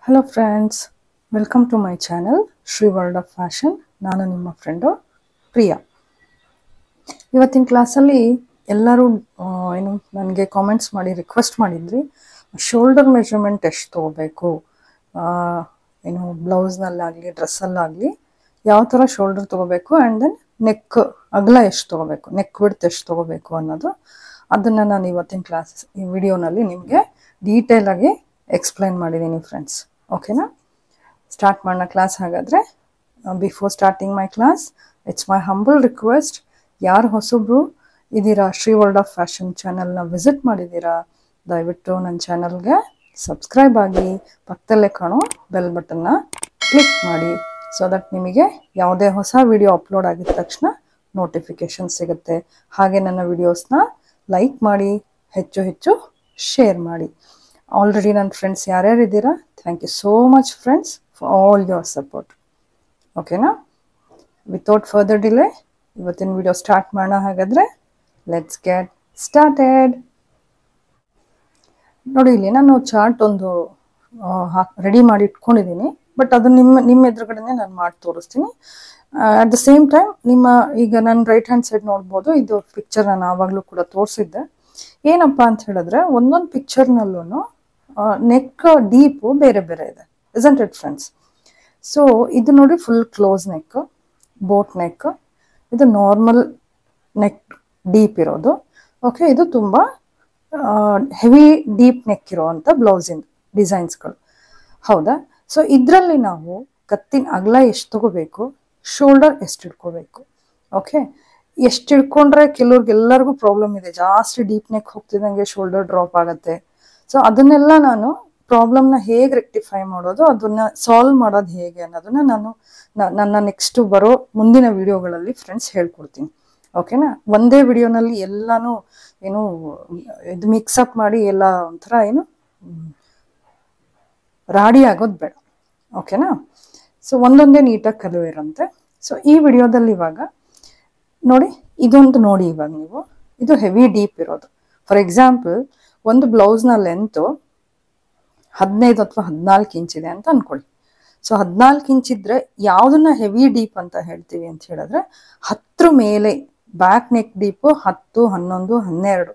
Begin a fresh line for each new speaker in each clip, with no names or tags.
Hello friends, welcome to my channel Shri World of Fashion. ನಾನು ನಿಮ್ಮ friend Priya. ಇವತ್ತಿನ ಕ್ಲಾಸಲ್ಲಿ ಎಲ್ಲರೂ ಏನು ನನಗೆ ಕಾಮೆಂಟ್ಸ್ ಮಾಡಿ ರಿಕ್ವೆಸ್ಟ್ ಮಾಡಿದ್ರಿ, ಶೋಲ್ಡರ್ ಮೆಜರ್ಮೆಂಟ್ ಎಷ್ಟು ತೊಗೋಬೇಕು, ಏನು ಬ್ಲೌಸ್ನಲ್ಲಾಗಲಿ ಡ್ರೆಸ್ಸಲ್ಲಾಗಲಿ ಯಾವ ಥರ ಶೋಲ್ಡರ್ ತೊಗೋಬೇಕು ಆ್ಯಂಡ್ ದೆನ್ ನೆಕ್ ಅಗಲ ಎಷ್ಟು ತೊಗೋಬೇಕು, ನೆಕ್ ವಿಡ್ತ್ ಎಷ್ಟು ತೊಗೋಬೇಕು ಅನ್ನೋದು ಅದನ್ನು ನಾನು ಇವತ್ತಿನ ಈ ವಿಡಿಯೋನಲ್ಲಿ ನಿಮಗೆ ಡೀಟೇಲಾಗಿ ಎಕ್ಸ್ಪ್ಲೈನ್ ಮಾಡಿದ್ದೀನಿ ಫ್ರೆಂಡ್ಸ್. ಓಕೆನಾ? ಸ್ಟಾರ್ಟ್ ಮಾಡೋಣ ಕ್ಲಾಸ್. ಹಾಗಾದರೆ before starting my class, it's my humble request, ಯಾರು ಹೊಸಬ್ರು ಇದ್ದೀರಾ ಶ್ರೀ ವರ್ಲ್ಡ್ ಆಫ್ ಫ್ಯಾಷನ್ ಚಾನಲ್ನ ವಿಸಿಟ್ ಮಾಡಿದ್ದೀರಾ, ದಯವಿಟ್ಟು ನನ್ನ ಚಾನಲ್ಗೆ ಸಬ್ಸ್ಕ್ರೈಬ್ ಆಗಿ ಪಕ್ಕದಲ್ಲೇ ಕಾಣೋ ಬೆಲ್ ಬಟನ್ನ ಕ್ಲಿಕ್ ಮಾಡಿ, ಸೊ ದಟ್ ನಿಮಗೆ ಯಾವುದೇ ಹೊಸ ವಿಡಿಯೋ ಅಪ್ಲೋಡ್ ಆಗಿದ ತಕ್ಷಣ ನೋಟಿಫಿಕೇಷನ್ ಸಿಗುತ್ತೆ. ಹಾಗೆ ನನ್ನ ವಿಡಿಯೋಸ್ನ ಲೈಕ್ ಮಾಡಿ, ಹೆಚ್ಚು ಹೆಚ್ಚು ಶೇರ್ ಮಾಡಿ. ಆಲ್ರೆಡಿ ನನ್ನ ಫ್ರೆಂಡ್ಸ್ ಯಾರ್ಯಾರು ಇದ್ದೀರಾ, thank you so much friends for all your support. ಓಕೆನಾ? ವಿತೌಟ್ ಫರ್ದರ್ ಡಿಲೇ ಇವತ್ತಿನ ವಿಡಿಯೋ ಸ್ಟಾರ್ಟ್ ಮಾಡೋಣ. ಹಾಗಾದರೆ ಲೆಟ್ಸ್ ಗೆಟ್ ಸ್ಟಾರ್ಟೆಡ್. ನೋಡಿ, ಇಲ್ಲಿ ನಾನು ಚಾರ್ಟ್ ಒಂದು ರೆಡಿ ಮಾಡಿ ಇಟ್ಕೊಂಡಿದ್ದೀನಿ, ಬಟ್ ಅದು ನಿಮ್ಮ ಎದುರುಗಡೆನೆ ನಾನು ಮಾಡಿ ತೋರಿಸ್ತೀನಿ. ಅಟ್ ದ ಸೇಮ್ ಟೈಮ್ ಈಗ ನನ್ನ ರೈಟ್ ಹ್ಯಾಂಡ್ ಸೈಡ್ ನೋಡ್ಬೋದು, ಇದು ಪಿಕ್ಚರ್ ನಾನು ಆವಾಗಲೂ ಕೂಡ ತೋರಿಸಿದ್ದೆ. ಏನಪ್ಪ ಅಂತ ಹೇಳಿದ್ರೆ, ಒಂದೊಂದು ಪಿಕ್ಚರ್ನಲ್ಲೂ ನೆಕ್ ಡೀಪು ಬೇರೆ ಬೇರೆ ಇದೆ, ಇಸಂಟ್ ಇಟ್ ಫ್ರೆಂಡ್ಸ್? ಸೊ ಇದು ನೋಡಿ, full close neck, boat neck, ಇದು ನಾರ್ಮಲ್ ನೆಕ್ ಡೀಪ್ ಇರೋದು. ಓಕೆ, ಇದು ತುಂಬ ಹೆವಿ ಡೀಪ್ ನೆಕ್ ಇರೋವಂಥ ಬ್ಲೌಸಿನ ಡಿಸೈನ್ಸ್ಗಳು, ಹೌದಾ? ಸೊ ಇದರಲ್ಲಿ ನಾವು ಕತ್ತಿನ ಅಗಲ ಎಷ್ಟು ತಗೋಬೇಕು, ಶೋಲ್ಡರ್ ಎಷ್ಟು ಇಟ್ಕೋಬೇಕು. ಓಕೆ, ಎಷ್ಟು ಇಟ್ಕೊಂಡ್ರೆ ಎಲ್ಲರಿಗೂ ಪ್ರಾಬ್ಲಮ್ ಇದೆ, ಜಾಸ್ತಿ ಡೀಪ್ ನೆಕ್ ಹೋಗ್ತಿದ್ದಂಗೆ ಶೋಲ್ಡರ್ ಡ್ರಾಪ್ ಆಗುತ್ತೆ. ಸೊ ಅದನ್ನೆಲ್ಲ ನಾನು ಪ್ರಾಬ್ಲಮ್ನ ಹೇಗೆ ರೆಕ್ಟಿಫೈ ಮಾಡೋದು, ಅದನ್ನ ಸಾಲ್ವ್ ಮಾಡೋದು ಹೇಗೆ ಅನ್ನೋದನ್ನ ನಾನು ನನ್ನ ನೆಕ್ಸ್ಟ್ ಬರೋ ಮುಂದಿನ ವಿಡಿಯೋಗಳಲ್ಲಿ ಫ್ರೆಂಡ್ಸ್ ಹೇಳ್ಕೊಡ್ತೀನಿ. ಓಕೆನಾ? ಒಂದೇ ವಿಡಿಯೋನಲ್ಲಿ ಎಲ್ಲಾನು ಏನು ಇದು ಮಿಕ್ಸಪ್ ಮಾಡಿ ಎಲ್ಲ ಒಂಥರ ಏನು ರಾಡಿ ಆಗೋದು ಬೇಡ. ಓಕೆನಾ? ಸೊ ಒಂದೊಂದೇ ನೀಟಾಗಿ ಕಲಿವಿರಂತೆ. ಸೊ ಈ ವಿಡಿಯೋದಲ್ಲಿ ಇವಾಗ ನೋಡಿ, ಇದೊಂದು ನೋಡಿ, ಇವಾಗ ನೀವು ಇದು ಹೆವಿ ಡೀಪ್ ಇರೋದು. ಫಾರ್ ಎಕ್ಸಾಂಪಲ್, ಒಂದು ಬ್ಲೌಸ್ನ ಲೆಂತು 15 ಅಥವಾ 14 ಇಂಚಿದೆ ಅಂತ ಅನ್ಕೊಳ್ಳಿ. ಸೊ 14 ಇಂಚಿದ್ರೆ ಯಾವುದನ್ನ ಹೆವಿ ಡೀಪ್ ಅಂತ ಹೇಳ್ತೀವಿ ಅಂತ ಹೇಳಿದ್ರೆ, 10 ಮೇಲೆ ಬ್ಯಾಕ್ ನೆಕ್ ಡೀಪು 10, 11, 12.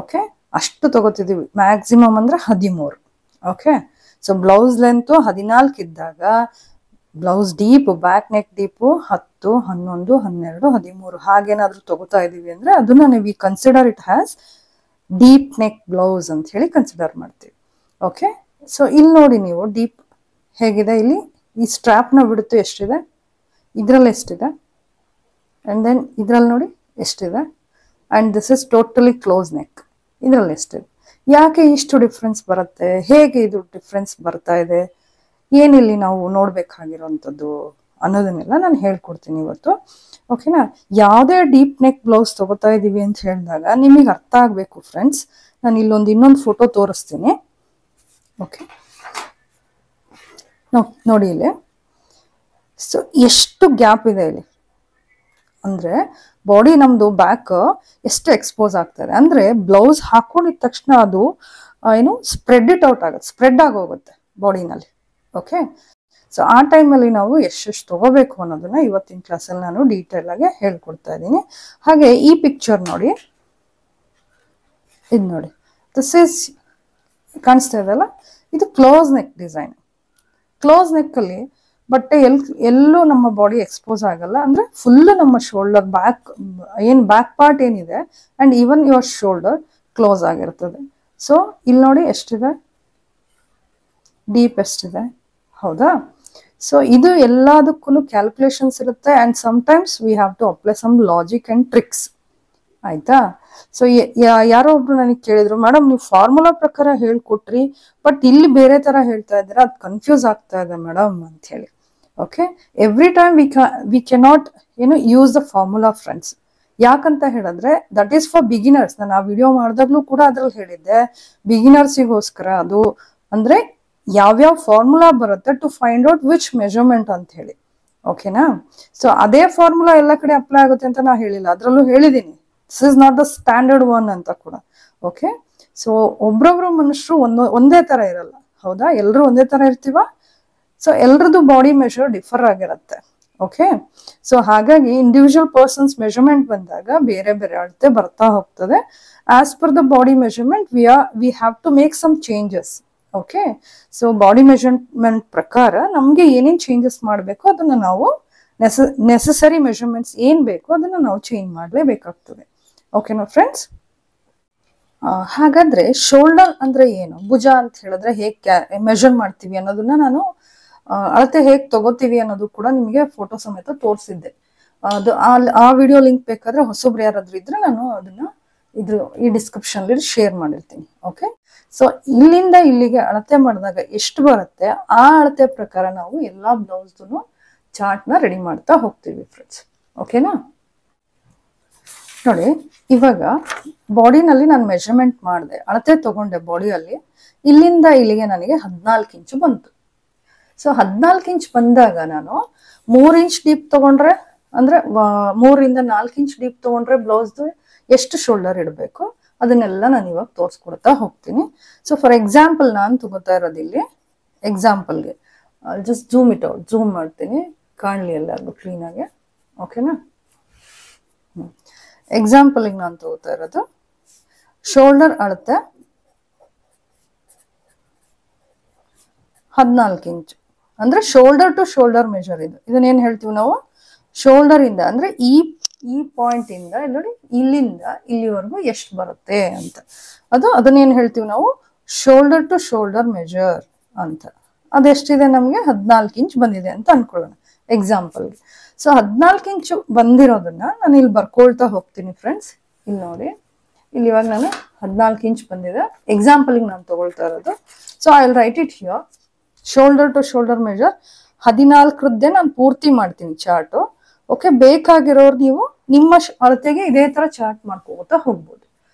ಓಕೆ, ಅಷ್ಟು ತಗೋತಿದ್ದೀವಿ. ಮ್ಯಾಕ್ಸಿಮಮ್ ಅಂದರೆ 13. ಓಕೆ, ಸೊ ಬ್ಲೌಸ್ ಲೆಂತು 14 ಇದ್ದಾಗ blouse deep, back neck deep 10, 11, 12, 13 ಹಾಗೇನಾದ್ರೂ ತಗೋತಾ ಇದೀವಿ ಅಂದ್ರೆ ಅದನ್ನ ನೀವು consider it has deep neck blouse ಅಂತ ಹೇಳಿ ಕನ್ಸಿಡರ್ ಮಾಡ್ತೀವಿ. ಓಕೆ, ಸೊ ಇಲ್ಲಿ ನೋಡಿ ನೀವು ಡೀಪ್ ಹೇಗಿದೆ, ಇಲ್ಲಿ ಈ ಸ್ಟ್ರಾಪ್ನ ಬಿಡುತ್ತು ಎಷ್ಟಿದೆ, ಇದ್ರಲ್ಲಿ ಎಷ್ಟಿದೆ, ಆ್ಯಂಡ್ ದೆನ್ ಇದ್ರಲ್ಲಿ ನೋಡಿ ಎಷ್ಟಿದೆ, and this is totally close neck, ಇದರಲ್ಲಿ ಎಷ್ಟಿದೆ. ಯಾಕೆ ಇಷ್ಟು ಡಿಫ್ರೆನ್ಸ್ ಬರುತ್ತೆ, ಹೇಗೆ ಇದು ಡಿಫ್ರೆನ್ಸ್ ಬರ್ತಾ ಇದೆ, ಏನಿಲ್ಲಿ ನಾವು ನೋಡ್ಬೇಕಾಗಿರೋಂಥದ್ದು ಅನ್ನೋದನ್ನೆಲ್ಲ ನಾನು ಹೇಳ್ಕೊಡ್ತೀನಿ ಇವತ್ತು. ಓಕೆನಾ? ಯಾವುದೇ ಡೀಪ್ ನೆಕ್ ಬ್ಲೌಸ್ ತಗೋತಾ ಇದ್ದೀವಿ ಅಂತ ಹೇಳಿದಾಗ ನಿಮಗೆ ಅರ್ಥ ಆಗಬೇಕು ಫ್ರೆಂಡ್ಸ್. ನಾನು ಇನ್ನೊಂದು ಫೋಟೋ ತೋರಿಸ್ತೀನಿ. ಓಕೆ, ನೋಡಿ ಇಲ್ಲಿ. ಸೊ ಎಷ್ಟು ಗ್ಯಾಪ್ ಇದೆ ಇಲ್ಲಿ ಅಂದರೆ, ಬಾಡಿ ನಮ್ಮದು ಬ್ಯಾಕ್ ಎಷ್ಟು ಎಕ್ಸ್ಪೋಸ್ ಆಗ್ತದೆ ಅಂದರೆ, ಬ್ಲೌಸ್ ಹಾಕೊಂಡಿದ ತಕ್ಷಣ ಅದು ಏನು ಸ್ಪ್ರೆಡ್ ಔಟ್ ಆಗುತ್ತೆ, ಸ್ಪ್ರೆಡ್ ಆಗೋಗುತ್ತೆ ಬಾಡಿನಲ್ಲಿ. ಓಕೆ, ಸೊ ಆ ಟೈಮಲ್ಲಿ ನಾವು ಎಷ್ಟೆಷ್ಟು ತಗೋಬೇಕು ಅನ್ನೋದನ್ನ ಇವತ್ತಿನ ಕ್ಲಾಸಲ್ಲಿ ನಾನು ಡೀಟೇಲ್ ಆಗಿ ಹೇಳ್ಕೊಡ್ತಾ ಇದ್ದೀನಿ. ಹಾಗೆ ಈ ಪಿಕ್ಚರ್ ನೋಡಿ, ಇದು ನೋಡಿ, ದಿಸ್ ಈಸ್ ಕಾಣಿಸ್ತಾ ಇದೆಯಲ್ಲ, ಇದು ಕ್ಲೋಸ್ ನೆಕ್ ಡಿಸೈನ್. ಕ್ಲೋಸ್ ನೆಕ್ಕಲ್ಲಿ ಬಟ್ಟೆ ಎಲ್ಲೂ ನಮ್ಮ ಬಾಡಿ ಎಕ್ಸ್ಪೋಸ್ ಆಗಲ್ಲ, ಅಂದರೆ ಫುಲ್ಲು ನಮ್ಮ ಶೋಲ್ಡರ್ ಬ್ಯಾಕ್ ಪಾರ್ಟ್ ಏನಿದೆ and even your shoulder close ಆಗಿರ್ತದೆ. ಸೊ ಇಲ್ಲಿ ನೋಡಿ ಎಷ್ಟಿದೆ, ಡೀಪ್ ಎಷ್ಟಿದೆ, ಹೌದಾ? ಸೊ ಇದು ಎಲ್ಲದಕ್ಕೂ ಕ್ಯಾಲ್ಕುಲೇಷನ್ಸ್ ಇರುತ್ತೆ, and sometimes we have to apply some logic and tricks, ಆಯ್ತಾ? ಸೊ ಯಾರೋ ಒಬ್ರು ನನಗೆ ಕೇಳಿದ್ರು, ಮೇಡಮ್ ನೀವು ಫಾರ್ಮುಲಾ ಪ್ರಕಾರ ಹೇಳ್ಕೊಟ್ರಿ, ಬಟ್ ಇಲ್ಲಿ ಬೇರೆ ಥರ ಹೇಳ್ತಾ ಇದ್ದೀರಾ, ಅದು ಕನ್ಫ್ಯೂಸ್ ಆಗ್ತಾ ಇದೆ ಮೇಡಮ್ ಅಂತ ಹೇಳಿ. Okay, every time we cannot use the formula friends. ಯಾಕಂತ ಹೇಳಿದ್ರೆ ದಟ್ ಈಸ್ ಫಾರ್ ಬಿಗಿನರ್ಸ್. ನಾನು ಆ ವಿಡಿಯೋ ಮಾಡಿದಾಗ್ಲೂ ಕೂಡ ಅದ್ರಲ್ಲಿ ಹೇಳಿದ್ದೆ, ಬಿಗಿನರ್ಸಿಗೋಸ್ಕರ ಅದು. ಅಂದರೆ ಯಾವ್ಯಾವ ಫಾರ್ಮುಲಾ ಬರುತ್ತೆ to find out which measurement ಅಂತ ಹೇಳಿ. ಓಕೆನಾ? ಸೊ ಅದೇ ಫಾರ್ಮುಲಾ ಎಲ್ಲ ಕಡೆ ಅಪ್ಲೈ ಆಗುತ್ತೆ ಅಂತ ನಾ ಹೇಳಿಲ್ಲ, ಅದರಲ್ಲೂ ಹೇಳಿದ್ದೀನಿ this is not the standard one ಅಂತ ಕೂಡ. ಓಕೆ, ಸೊ ಒಬ್ರೊಬ್ರು ಮನುಷ್ಯರು ಒಂದೇ ಥರ ಇರಲ್ಲ, ಹೌದಾ? ಎಲ್ಲರೂ ಒಂದೇ ತರ ಇರ್ತೀವ? ಸೊ ಎಲ್ರದ್ದು ಬಾಡಿ ಮೆಷರ್ ಡಿಫರ್ ಆಗಿರುತ್ತೆ. ಓಕೆ, ಸೊ ಹಾಗಾಗಿ ಇಂಡಿವಿಜುವಲ್ ಪರ್ಸನ್ಸ್ ಮೆಷರ್ಮೆಂಟ್ ಬಂದಾಗ ಬೇರೆ ಬೇರೆ ಅಳತೆ ಬರ್ತಾ ಹೋಗ್ತದೆ. As per the body measurement we have to make some changes. Okay, so body measurement ಪ್ರಕಾರ ನಮ್ಗೆ ಏನೇನ್ ಚೇಂಜಸ್ ಮಾಡಬೇಕು ಅದನ್ನ ನಾವು ನೆಸಸರಿ ಮೆಷರ್ಮೆಂಟ್ಸ್ ಏನ್ ಬೇಕು ಅದನ್ನ ನಾವು ಚೇಂಜ್ ಮಾಡಲೇಬೇಕಾಗ್ತದೆ. ಓಕೆನಾ ಫ್ರೆಂಡ್ಸ್? ಹಾಗಾದ್ರೆ ಶೋಲ್ಡರ್ ಅಂದ್ರೆ ಏನು, ಭುಜ ಅಂತ ಹೇಳಿದ್ರೆ ಹೇಗೆ ಮೆಷರ್ ಮಾಡ್ತೀವಿ ಅನ್ನೋದನ್ನ ನಾನು ಅಳತೆ ಹೇಗೆ ತಗೋತೀವಿ ಅನ್ನೋದು ಕೂಡ ನಿಮಗೆ ಫೋಟೋ ಸಮೇತ ತೋರಿಸಿದ್ದೆ. ಅದು ಆ ವಿಡಿಯೋ ಲಿಂಕ್ ಬೇಕಾದ್ರೆ ಹೊಸಬ್ರು ಯಾರಾದ್ರೂ ಇದ್ರೆ ನಾನು ಅದನ್ನ ಈ ಡಿಸ್ಕ್ರಿಪ್ಷನ್ ಶೇರ್ ಮಾಡಿರ್ತೀನಿ. ಓಕೆ, ಸೊ ಇಲ್ಲಿಂದ ಇಲ್ಲಿಗೆ ಅಳತೆ ಮಾಡಿದಾಗ ಎಷ್ಟು ಬರುತ್ತೆ ಆ ಅಳತೆ ಪ್ರಕಾರ ನಾವು ಎಲ್ಲಾ ಬ್ಲೌಸ್ದು ಚಾರ್ಟ್ ನ ರೆಡಿ ಮಾಡ್ತಾ ಹೋಗ್ತೀವಿ ಫ್ರೆಂಡ್ಸ್. ಓಕೆನಾ? ನೋಡಿ, ಇವಾಗ ಬಾಡಿನಲ್ಲಿ ನಾನು ಮೆಷರ್ಮೆಂಟ್ ಮಾಡಿದೆ, ಅಳತೆ ತಗೊಂಡೆ ಬಾಡಿಯಲ್ಲಿ. ಇಲ್ಲಿಂದ ಇಲ್ಲಿಗೆ ನನಗೆ 14 ಇಂಚು ಬಂತು. ಸೊ 14 ಇಂಚ್ ಬಂದಾಗ ನಾನು 3 ಇಂಚ್ ಡೀಪ್ ತಗೊಂಡ್ರೆ ಅಂದ್ರೆ 3 ಇಂದ 4 ಇಂಚ್ ಡೀಪ್ ತಗೊಂಡ್ರೆ ಬ್ಲೌಸ್ದು ಎಷ್ಟು ಶೋಲ್ಡರ್ ಇಡಬೇಕು ಅದನ್ನೆಲ್ಲ ನಾನು ಇವಾಗ ತೋರಿಸ್ಕೊಡ್ತಾ ಹೋಗ್ತೀನಿ. ಸೊ ಫಾರ್ ಎಕ್ಸಾಂಪಲ್ ನಾನು ತಗೋತಾ ಇರೋದಿಲ್ಲಿ ಎಕ್ಸಾಂಪಲ್ಗೆ ಜಸ್ಟ್ ಝೂಮ್ ಮಾಡ್ತೀನಿ, ಕಾಣಲಿ ಎಲ್ಲರಿಗೂ ಕ್ಲೀನಾಗೆ. ಓಕೆನಾ? ಎಕ್ಸಾಂಪಲ್ಗೆ ನಾನು ತಗೋತಾ ಇರೋದು ಶೋಲ್ಡರ್ ಅಳತೆ 14 ಇಂಚು ಅಂದ್ರೆ ಶೋಲ್ಡರ್ ಟು ಶೋಲ್ಡರ್ ಮೆಷರ್. ಇದನ್ನೇನು ಹೇಳ್ತೀವಿ ನಾವು, ಶೋಲ್ಡರ್ ಇಂದ ಅಂದ್ರೆ ಈ ಪಾಯಿಂಟ್ ಇಂದ ನೋಡಿ ಇಲ್ಲಿಂದ ಇಲ್ಲಿವರೆಗೂ ಎಷ್ಟು ಬರುತ್ತೆ ಅಂತ, ಅದನ್ನೇನು ಹೇಳ್ತೀವಿ ನಾವು ಶೋಲ್ಡರ್ ಟು ಶೋಲ್ಡರ್ ಮೆಷರ್ ಅಂತ. ಅದೆಷ್ಟಿದೆ ನಮಗೆ 14 ಇಂಚ್ ಬಂದಿದೆ ಅಂತ ಅನ್ಕೊಳ್ಳೋಣ ಎಕ್ಸಾಂಪಲ್ಗೆ. ಸೊ 14 ಇಂಚು ಬಂದಿರೋದನ್ನ ನಾನು ಇಲ್ಲಿ ಬರ್ಕೊಳ್ತಾ ಹೋಗ್ತೀನಿ ಫ್ರೆಂಡ್ಸ್. ಇಲ್ಲಿ ನೋಡಿ, ಇಲ್ಲಿ ಇವಾಗ ನಾನು 14 ಇಂಚ್ ಬಂದಿದೆ ಎಕ್ಸಾಂಪಲ್ಗೆ ನಾನು ತಗೊಳ್ತಾ ಇರೋದು. So I will write it here. Shoulder to shoulder measure 14ರದ್ದೇ ನಾನು ಪೂರ್ತಿ ಮಾಡ್ತೀನಿ ಚಾರ್ಟು. ಓಕೆ, ಬೇಕಾಗಿರೋರು ನೀವು ನಿಮ್ಮ ಅಳತೆಗೆ ಇದೇ ತರ ಚಾರ್ಟ್ ಮಾಡ್ಕೋತಾ ಹೋಗ್ಬೋದು.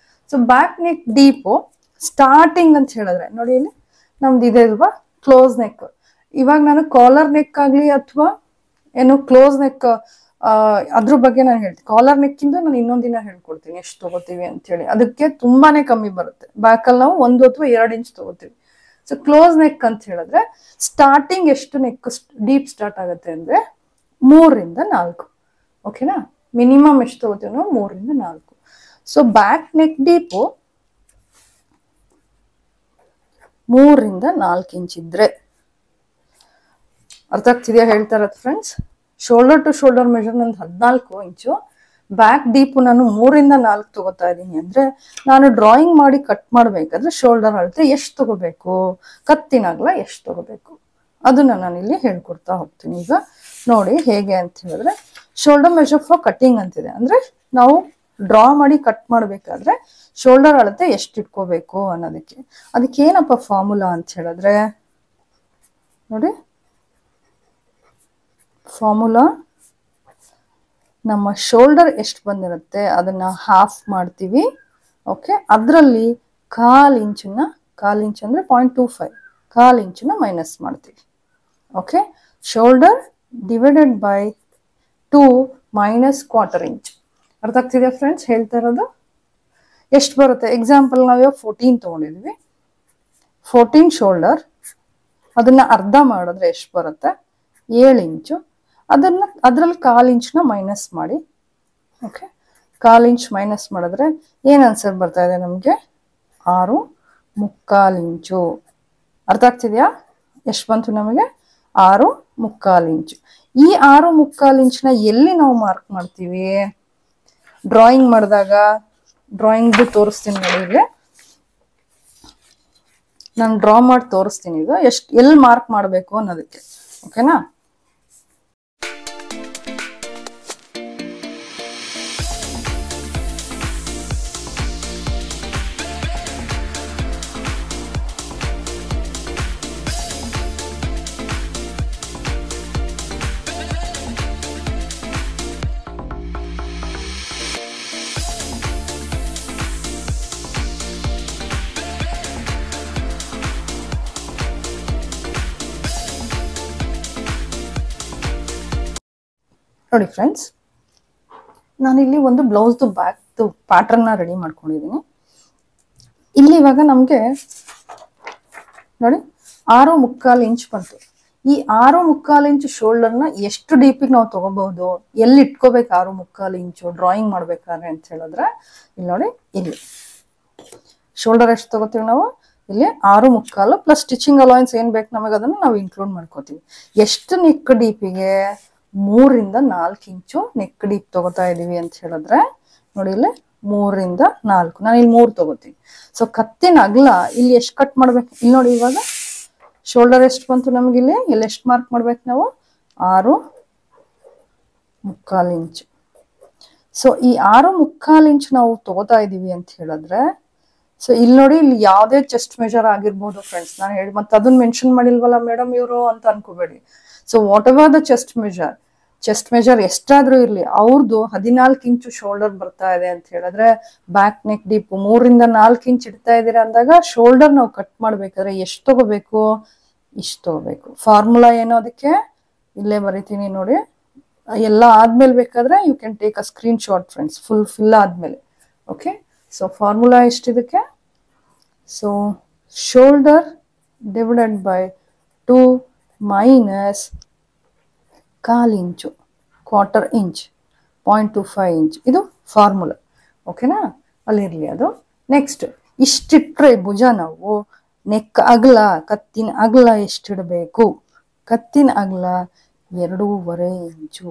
So back neck deep starting ಅಂತ ಹೇಳಿದ್ರೆ ನೋಡಿ, ಇಲ್ಲಿ ನಮ್ದು ಇದೆ ಅಲ್ವಾ ಕ್ಲೋಸ್ ನೆಕ್. ಇವಾಗ ನಾನು ಕಾಲರ್ ನೆಕ್ ಆಗ್ಲಿ ಅಥವಾ ಏನು ಕ್ಲೋಸ್ ನೆಕ್ ಅದ್ರ ಬಗ್ಗೆ ನಾನು ಹೇಳ್ತೀನಿ. ಕಾಲರ್ ನೆಕ್ ಇಂದ ನಾನು ಇನ್ನೊಂದಿನ ಹೇಳ್ಕೊಡ್ತೀನಿ ಎಷ್ಟು ತಗೋತೀವಿ ಅಂತ ಹೇಳಿ. ಅದಕ್ಕೆ ತುಂಬಾನೇ ಕಮ್ಮಿ ಬರುತ್ತೆ. ಬ್ಯಾಕಲ್ಲಿ ನಾವು 1 ಅಥವಾ 2 ಇಂಚ್ ತಗೋತೀವಿ. ಸೊ ಕ್ಲೋಸ್ ನೆಕ್ ಅಂತ ಹೇಳಿದ್ರೆ ಸ್ಟಾರ್ಟಿಂಗ್ ಎಷ್ಟು ನೆಕ್ ಡೀಪ್ ಸ್ಟಾರ್ಟ್ ಆಗುತ್ತೆ ಅಂದ್ರೆ 3 ರಿಂದ 4. ಓಕೆನಾ? ಮಿನಿಮಮ್ ಎಷ್ಟು ತಗೋತೀವಿ ನಾವು 3 ರಿಂದ 4. ಸೊ ಬ್ಯಾಕ್ ನೆಕ್ ಡೀಪು 3 ರಿಂದ 4 ಇಂಚ್ ಇದ್ರೆ ಅರ್ಥ ಆಗ್ತಿದೆಯಾ ಹೇಳ್ತಾ ಇರೋದು ಫ್ರೆಂಡ್ಸ್? ಶೋಲ್ಡರ್ ಟು ಶೋಲ್ಡರ್ ಮೆಷರ್ ನಂದು 14 ಇಂಚು, ಬ್ಯಾಕ್ ಡೀಪು ನಾನು 3 ರಿಂದ 4 ತಗೋತಾ ಇದ್ದೀನಿ ಅಂದ್ರೆ ನಾನು ಡ್ರಾಯಿಂಗ್ ಮಾಡಿ ಕಟ್ ಮಾಡ್ಬೇಕಾದ್ರೆ ಶೋಲ್ಡರ್ ಅಳತೆ ಎಷ್ಟು ತಗೋಬೇಕು, ಕತ್ತಿನಾಗ್ಲ ಎಷ್ಟು ತಗೋಬೇಕು ಅದನ್ನ ನಾನು ಇಲ್ಲಿ ಹೇಳ್ಕೊಡ್ತಾ ಹೋಗ್ತೀನಿ. ಈಗ ನೋಡಿ ಹೇಗೆ ಅಂತ ಹೇಳಿದ್ರೆ ಶೋಲ್ಡರ್ ಮೆಷರ್ ಫಾರ್ ಕಟ್ಟಿಂಗ್ ಅಂತಿದೆ. ಅಂದ್ರೆ ನಾವು ಡ್ರಾ ಮಾಡಿ ಕಟ್ ಮಾಡ್ಬೇಕಾದ್ರೆ ಶೋಲ್ಡರ್ ಅಳತೆ ಎಷ್ಟು ಇಟ್ಕೋಬೇಕು ಅನ್ನೋದಕ್ಕೆ. ಅದಕ್ಕೆ ಏನಪ್ಪ ಫಾರ್ಮುಲಾ ಅಂತ ಹೇಳಿದ್ರೆ ನೋಡಿ, ಫಾರ್ಮುಲಾ ನಮ್ಮ ಶೋಲ್ಡರ್ ಎಷ್ಟು ಬಂದಿರುತ್ತೆ ಅದನ್ನ ಹಾಫ್ ಮಾಡ್ತೀವಿ. ಓಕೆ, ಅದರಲ್ಲಿ 1/4 ಇಂಚನ್ನ, 1/4 ಇಂಚ್ ಅಂದ್ರೆ 0.25, 1/4 ಇಂಚನ್ನ ಮೈನಸ್ ಮಾಡ್ತೀವಿ. Okay, shoulder divided by 2 minus 1/4 inch. ಅರ್ಥ ಆಗ್ತಿದೆ ಫ್ರೆಂಡ್ಸ್ ಹೇಳ್ತಾ ಇರೋದು? ಎಷ್ಟು ಬರುತ್ತೆ? ಎಕ್ಸಾಂಪಲ್ ನಾವು 14 ತಗೊಂಡಿದ್ವಿ, 14 ಶೋಲ್ಡರ್, ಅದನ್ನ ಅರ್ಧ ಮಾಡಿದ್ರೆ ಎಷ್ಟು ಬರುತ್ತೆ? 7 ಇಂಚು. ಅದ್ರಲ್ಲಿ 1/4 ಇಂಚ್ನ ಮೈನಸ್ ಮಾಡಿ. ಓಕೆ, 1/4 ಇಂಚ್ ಮೈನಸ್ ಮಾಡಿದ್ರೆ ಏನ್ ಆನ್ಸರ್ ಬರ್ತಾ ಇದೆ ನಮಗೆ? 6.25 ಇಂಚು. ಅರ್ಥ ಆಗ್ತಿದ್ಯಾ? ಎಷ್ಟು ಬಂತು ನಮಗೆ? 6.25 ಇಂಚು. ಈ 6.25 ಇಂಚ್ನ ಎಲ್ಲಿ ನಾವು ಮಾರ್ಕ್ ಮಾಡ್ತೀವಿ? ಡ್ರಾಯಿಂಗ್ ಮಾಡಿದಾಗ ಡ್ರಾಯಿಂಗ್ ತೋರಿಸ್ತೀನಿ ನೋಡಿ, ಇಲ್ಲಿ ನಾನು ಡ್ರಾ ಮಾಡಿ ತೋರಿಸ್ತೀನಿ. ಇದು ಎಲ್ಲಿ ಮಾರ್ಕ್ ಮಾಡಬೇಕು ಅನ್ನೋದಕ್ಕೆ. ಓಕೆನಾ? ನೋಡಿ ಫ್ರೆಂಡ್ಸ್, ನಾನಿಲ್ಲಿ ಒಂದು ಬ್ಲೌಸ್ದು ಬ್ಯಾಕ್ದು ಪ್ಯಾಟರ್ನ್ನ ರೆಡಿ ಮಾಡ್ಕೊಂಡಿದ್ದೀನಿ. ಇಲ್ಲಿ ಇವಾಗ ನಮಗೆ ನೋಡಿ 6.25 ಇಂಚ್ ಬಂತು. ಈ 6.25 ಇಂಚ್ ಶೋಲ್ಡರ್ನ ಎಷ್ಟು ಡೀಪಿಗೆ ನಾವು ತಗೋಬಹುದು, ಎಲ್ಲಿ ಇಟ್ಕೋಬೇಕು 6.25 ಇಂಚು ಡ್ರಾಯಿಂಗ್ ಮಾಡ್ಬೇಕಾದ್ರೆ ಅಂತ ಹೇಳಿದ್ರೆ ಇಲ್ಲಿ ನೋಡಿ, ಇಲ್ಲಿ ಶೋಲ್ಡರ್ ಎಷ್ಟು ತಗೋತೀವಿ ನಾವು, ಇಲ್ಲಿ 6.25 ಪ್ಲಸ್ ಸ್ಟಿಚಿಂಗ್ ಅಲೌನ್ಸ್ ಏನ್ ಬೇಕು ನಮಗೆ ಅದನ್ನ ನಾವು ಇನ್ಕ್ಲೂಡ್ ಮಾಡ್ಕೋತೀವಿ. ಎಷ್ಟು ನೆಕ್ ಡೀಪಿಗೆ 3 ರಿಂದ 4 ಇಂಚು ನೆಕ್ ಡೀಪ್ ತಗೋತಾ ಇದೀವಿ ಅಂತ ಹೇಳಿದ್ರೆ ನೋಡಿ, ಇಲ್ಲಿ 3 ರಿಂದ 4, ನಾನು ಇಲ್ಲಿ 3 ತಗೋತೀನಿ. ಸೊ ಕತ್ತಿನ ಅಗಲ ಇಲ್ಲಿ ಎಷ್ಟು ಕಟ್ ಮಾಡ್ಬೇಕು, ಇಲ್ಲಿ ನೋಡಿ ಇವಾಗ ಶೋಲ್ಡರ್ ಎಷ್ಟು ಬಂತು ನಮ್ಗೆ, ಇಲ್ಲಿ ಎಷ್ಟು ಮಾರ್ಕ್ ಮಾಡ್ಬೇಕು ನಾವು, 6.25 ಇಂಚು. ಸೊ ಈ 6.25 ಇಂಚ್ ನಾವು ತಗೋತಾ ಇದೀವಿ ಅಂತ ಹೇಳಿದ್ರೆ, ಸೊ ಇಲ್ಲಿ ನೋಡಿ, ಇಲ್ಲಿ ಯಾವ್ದೇ ಚೆಸ್ಟ್ ಮೆಜರ್ ಆಗಿರ್ಬೋದು ಫ್ರೆಂಡ್ಸ್, ನಾನು ಹೇಳಿ ಮತ್ತೆ ಅದನ್ನ ಮೆನ್ಷನ್ ಮಾಡಿಲ್ವಲ್ಲ ಮೇಡಮ್ ಇವರು ಅಂತ ಅನ್ಕೋಬೇಡಿ. So whatever the chest measure ಎಷ್ಟಾದ್ರೂ ಇರ್ಲಿ, ಅವ್ರದ್ದು 14 ಇಂಚು ಶೋಲ್ಡರ್ ಬರ್ತಾ ಇದೆ ಅಂತ ಹೇಳಿದ್ರೆ, ಬ್ಯಾಕ್ ನೆಕ್ ಡೀಪ್ 3 ರಿಂದ 4 ಇಂಚ್ ಇಡ್ತಾ ಇದೀರ ಅಂದಾಗ ಶೋಲ್ಡರ್ ನಾವು ಕಟ್ ಮಾಡ್ಬೇಕಾದ್ರೆ ಎಷ್ಟು ತಗೋಬೇಕು, ಇಷ್ಟು ತಗೋಬೇಕು. ಫಾರ್ಮುಲಾ ಏನೋ ಅದಕ್ಕೆ ಇಲ್ಲೇ ಬರೀತೀನಿ ನೋಡಿ. ಎಲ್ಲ ಆದ್ಮೇಲೆ ಬೇಕಾದ್ರೆ you can take a screenshot friends, full ಆದ್ಮೇಲೆ. ಓಕೆ, ಸೊ ಫಾರ್ಮುಲಾ ಎಷ್ಟಿದಕ್ಕೆ, so shoulder divided by 2 minus 1/4 inch, 1/4 inch, 0.25 inch, ಇದು ಫಾರ್ಮುಲಾ. ಓಕೆನಾ, ಅಲ್ಲಿರ್ಲಿ ಅದು. ನೆಕ್ಸ್ಟ್ ಇಷ್ಟಿಟ್ರೆ ಭುಜ ನಾವು ನೆಕ್ ಅಗಲ, ಕತ್ತಿನ ಅಗಲ ಎಷ್ಟಿಡಬೇಕು, ಕತ್ತಿನ ಅಗಲ 2.5 ಇಂಚು.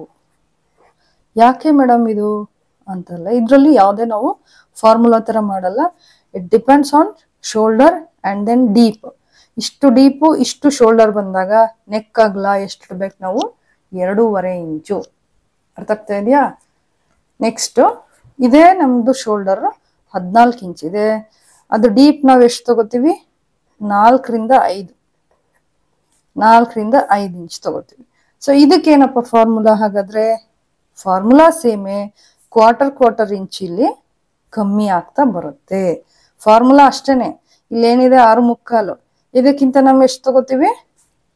ಯಾಕೆ ಮೇಡಮ್ ಇದು ಅಂತಲ್ಲ, ಇದ್ರಲ್ಲಿ ಯಾವುದೇ ನಾವು ಫಾರ್ಮುಲಾ ತರ ಮಾಡಲ್ಲ. It depends on shoulder and then deep. ಇಷ್ಟು ಡೀಪು ಇಷ್ಟು ಶೋಲ್ಡರ್ ಬಂದಾಗ ನೆಕ್ ಅಗಲ ಎಷ್ಟು ಇಡ್ಬೇಕು ನಾವು, 2.5 ಇಂಚು. ಅರ್ಥ ಆಗ್ತಾ ಇದೆಯಾ? ನೆಕ್ಸ್ಟ್ ಇದೇ ನಮ್ದು ಶೋಲ್ಡರ್ 14 ಇಂಚ್ ಇದೆ, ಅದು ಡೀಪ್ ನಾವು ಎಷ್ಟು ತಗೋತೀವಿ, 4 ರಿಂದ 5 ಇಂಚ್ ತಗೋತೀವಿ. ಸೊ ಇದಕ್ಕೇನಪ್ಪ ಫಾರ್ಮುಲಾ, ಹಾಗಾದ್ರೆ ಫಾರ್ಮುಲಾ ಸೇಮೆ, ಕ್ವಾರ್ಟರ್ ಇಂಚ್ ಇಲ್ಲಿ ಕಮ್ಮಿ ಆಗ್ತಾ ಬರುತ್ತೆ. ಫಾರ್ಮುಲಾ ಅಷ್ಟೇನೆ, ಇಲ್ಲೇನಿದೆ 6.25, ಇದಕ್ಕಿಂತ ನಾವು ಎಷ್ಟು ತಗೋತೀವಿ,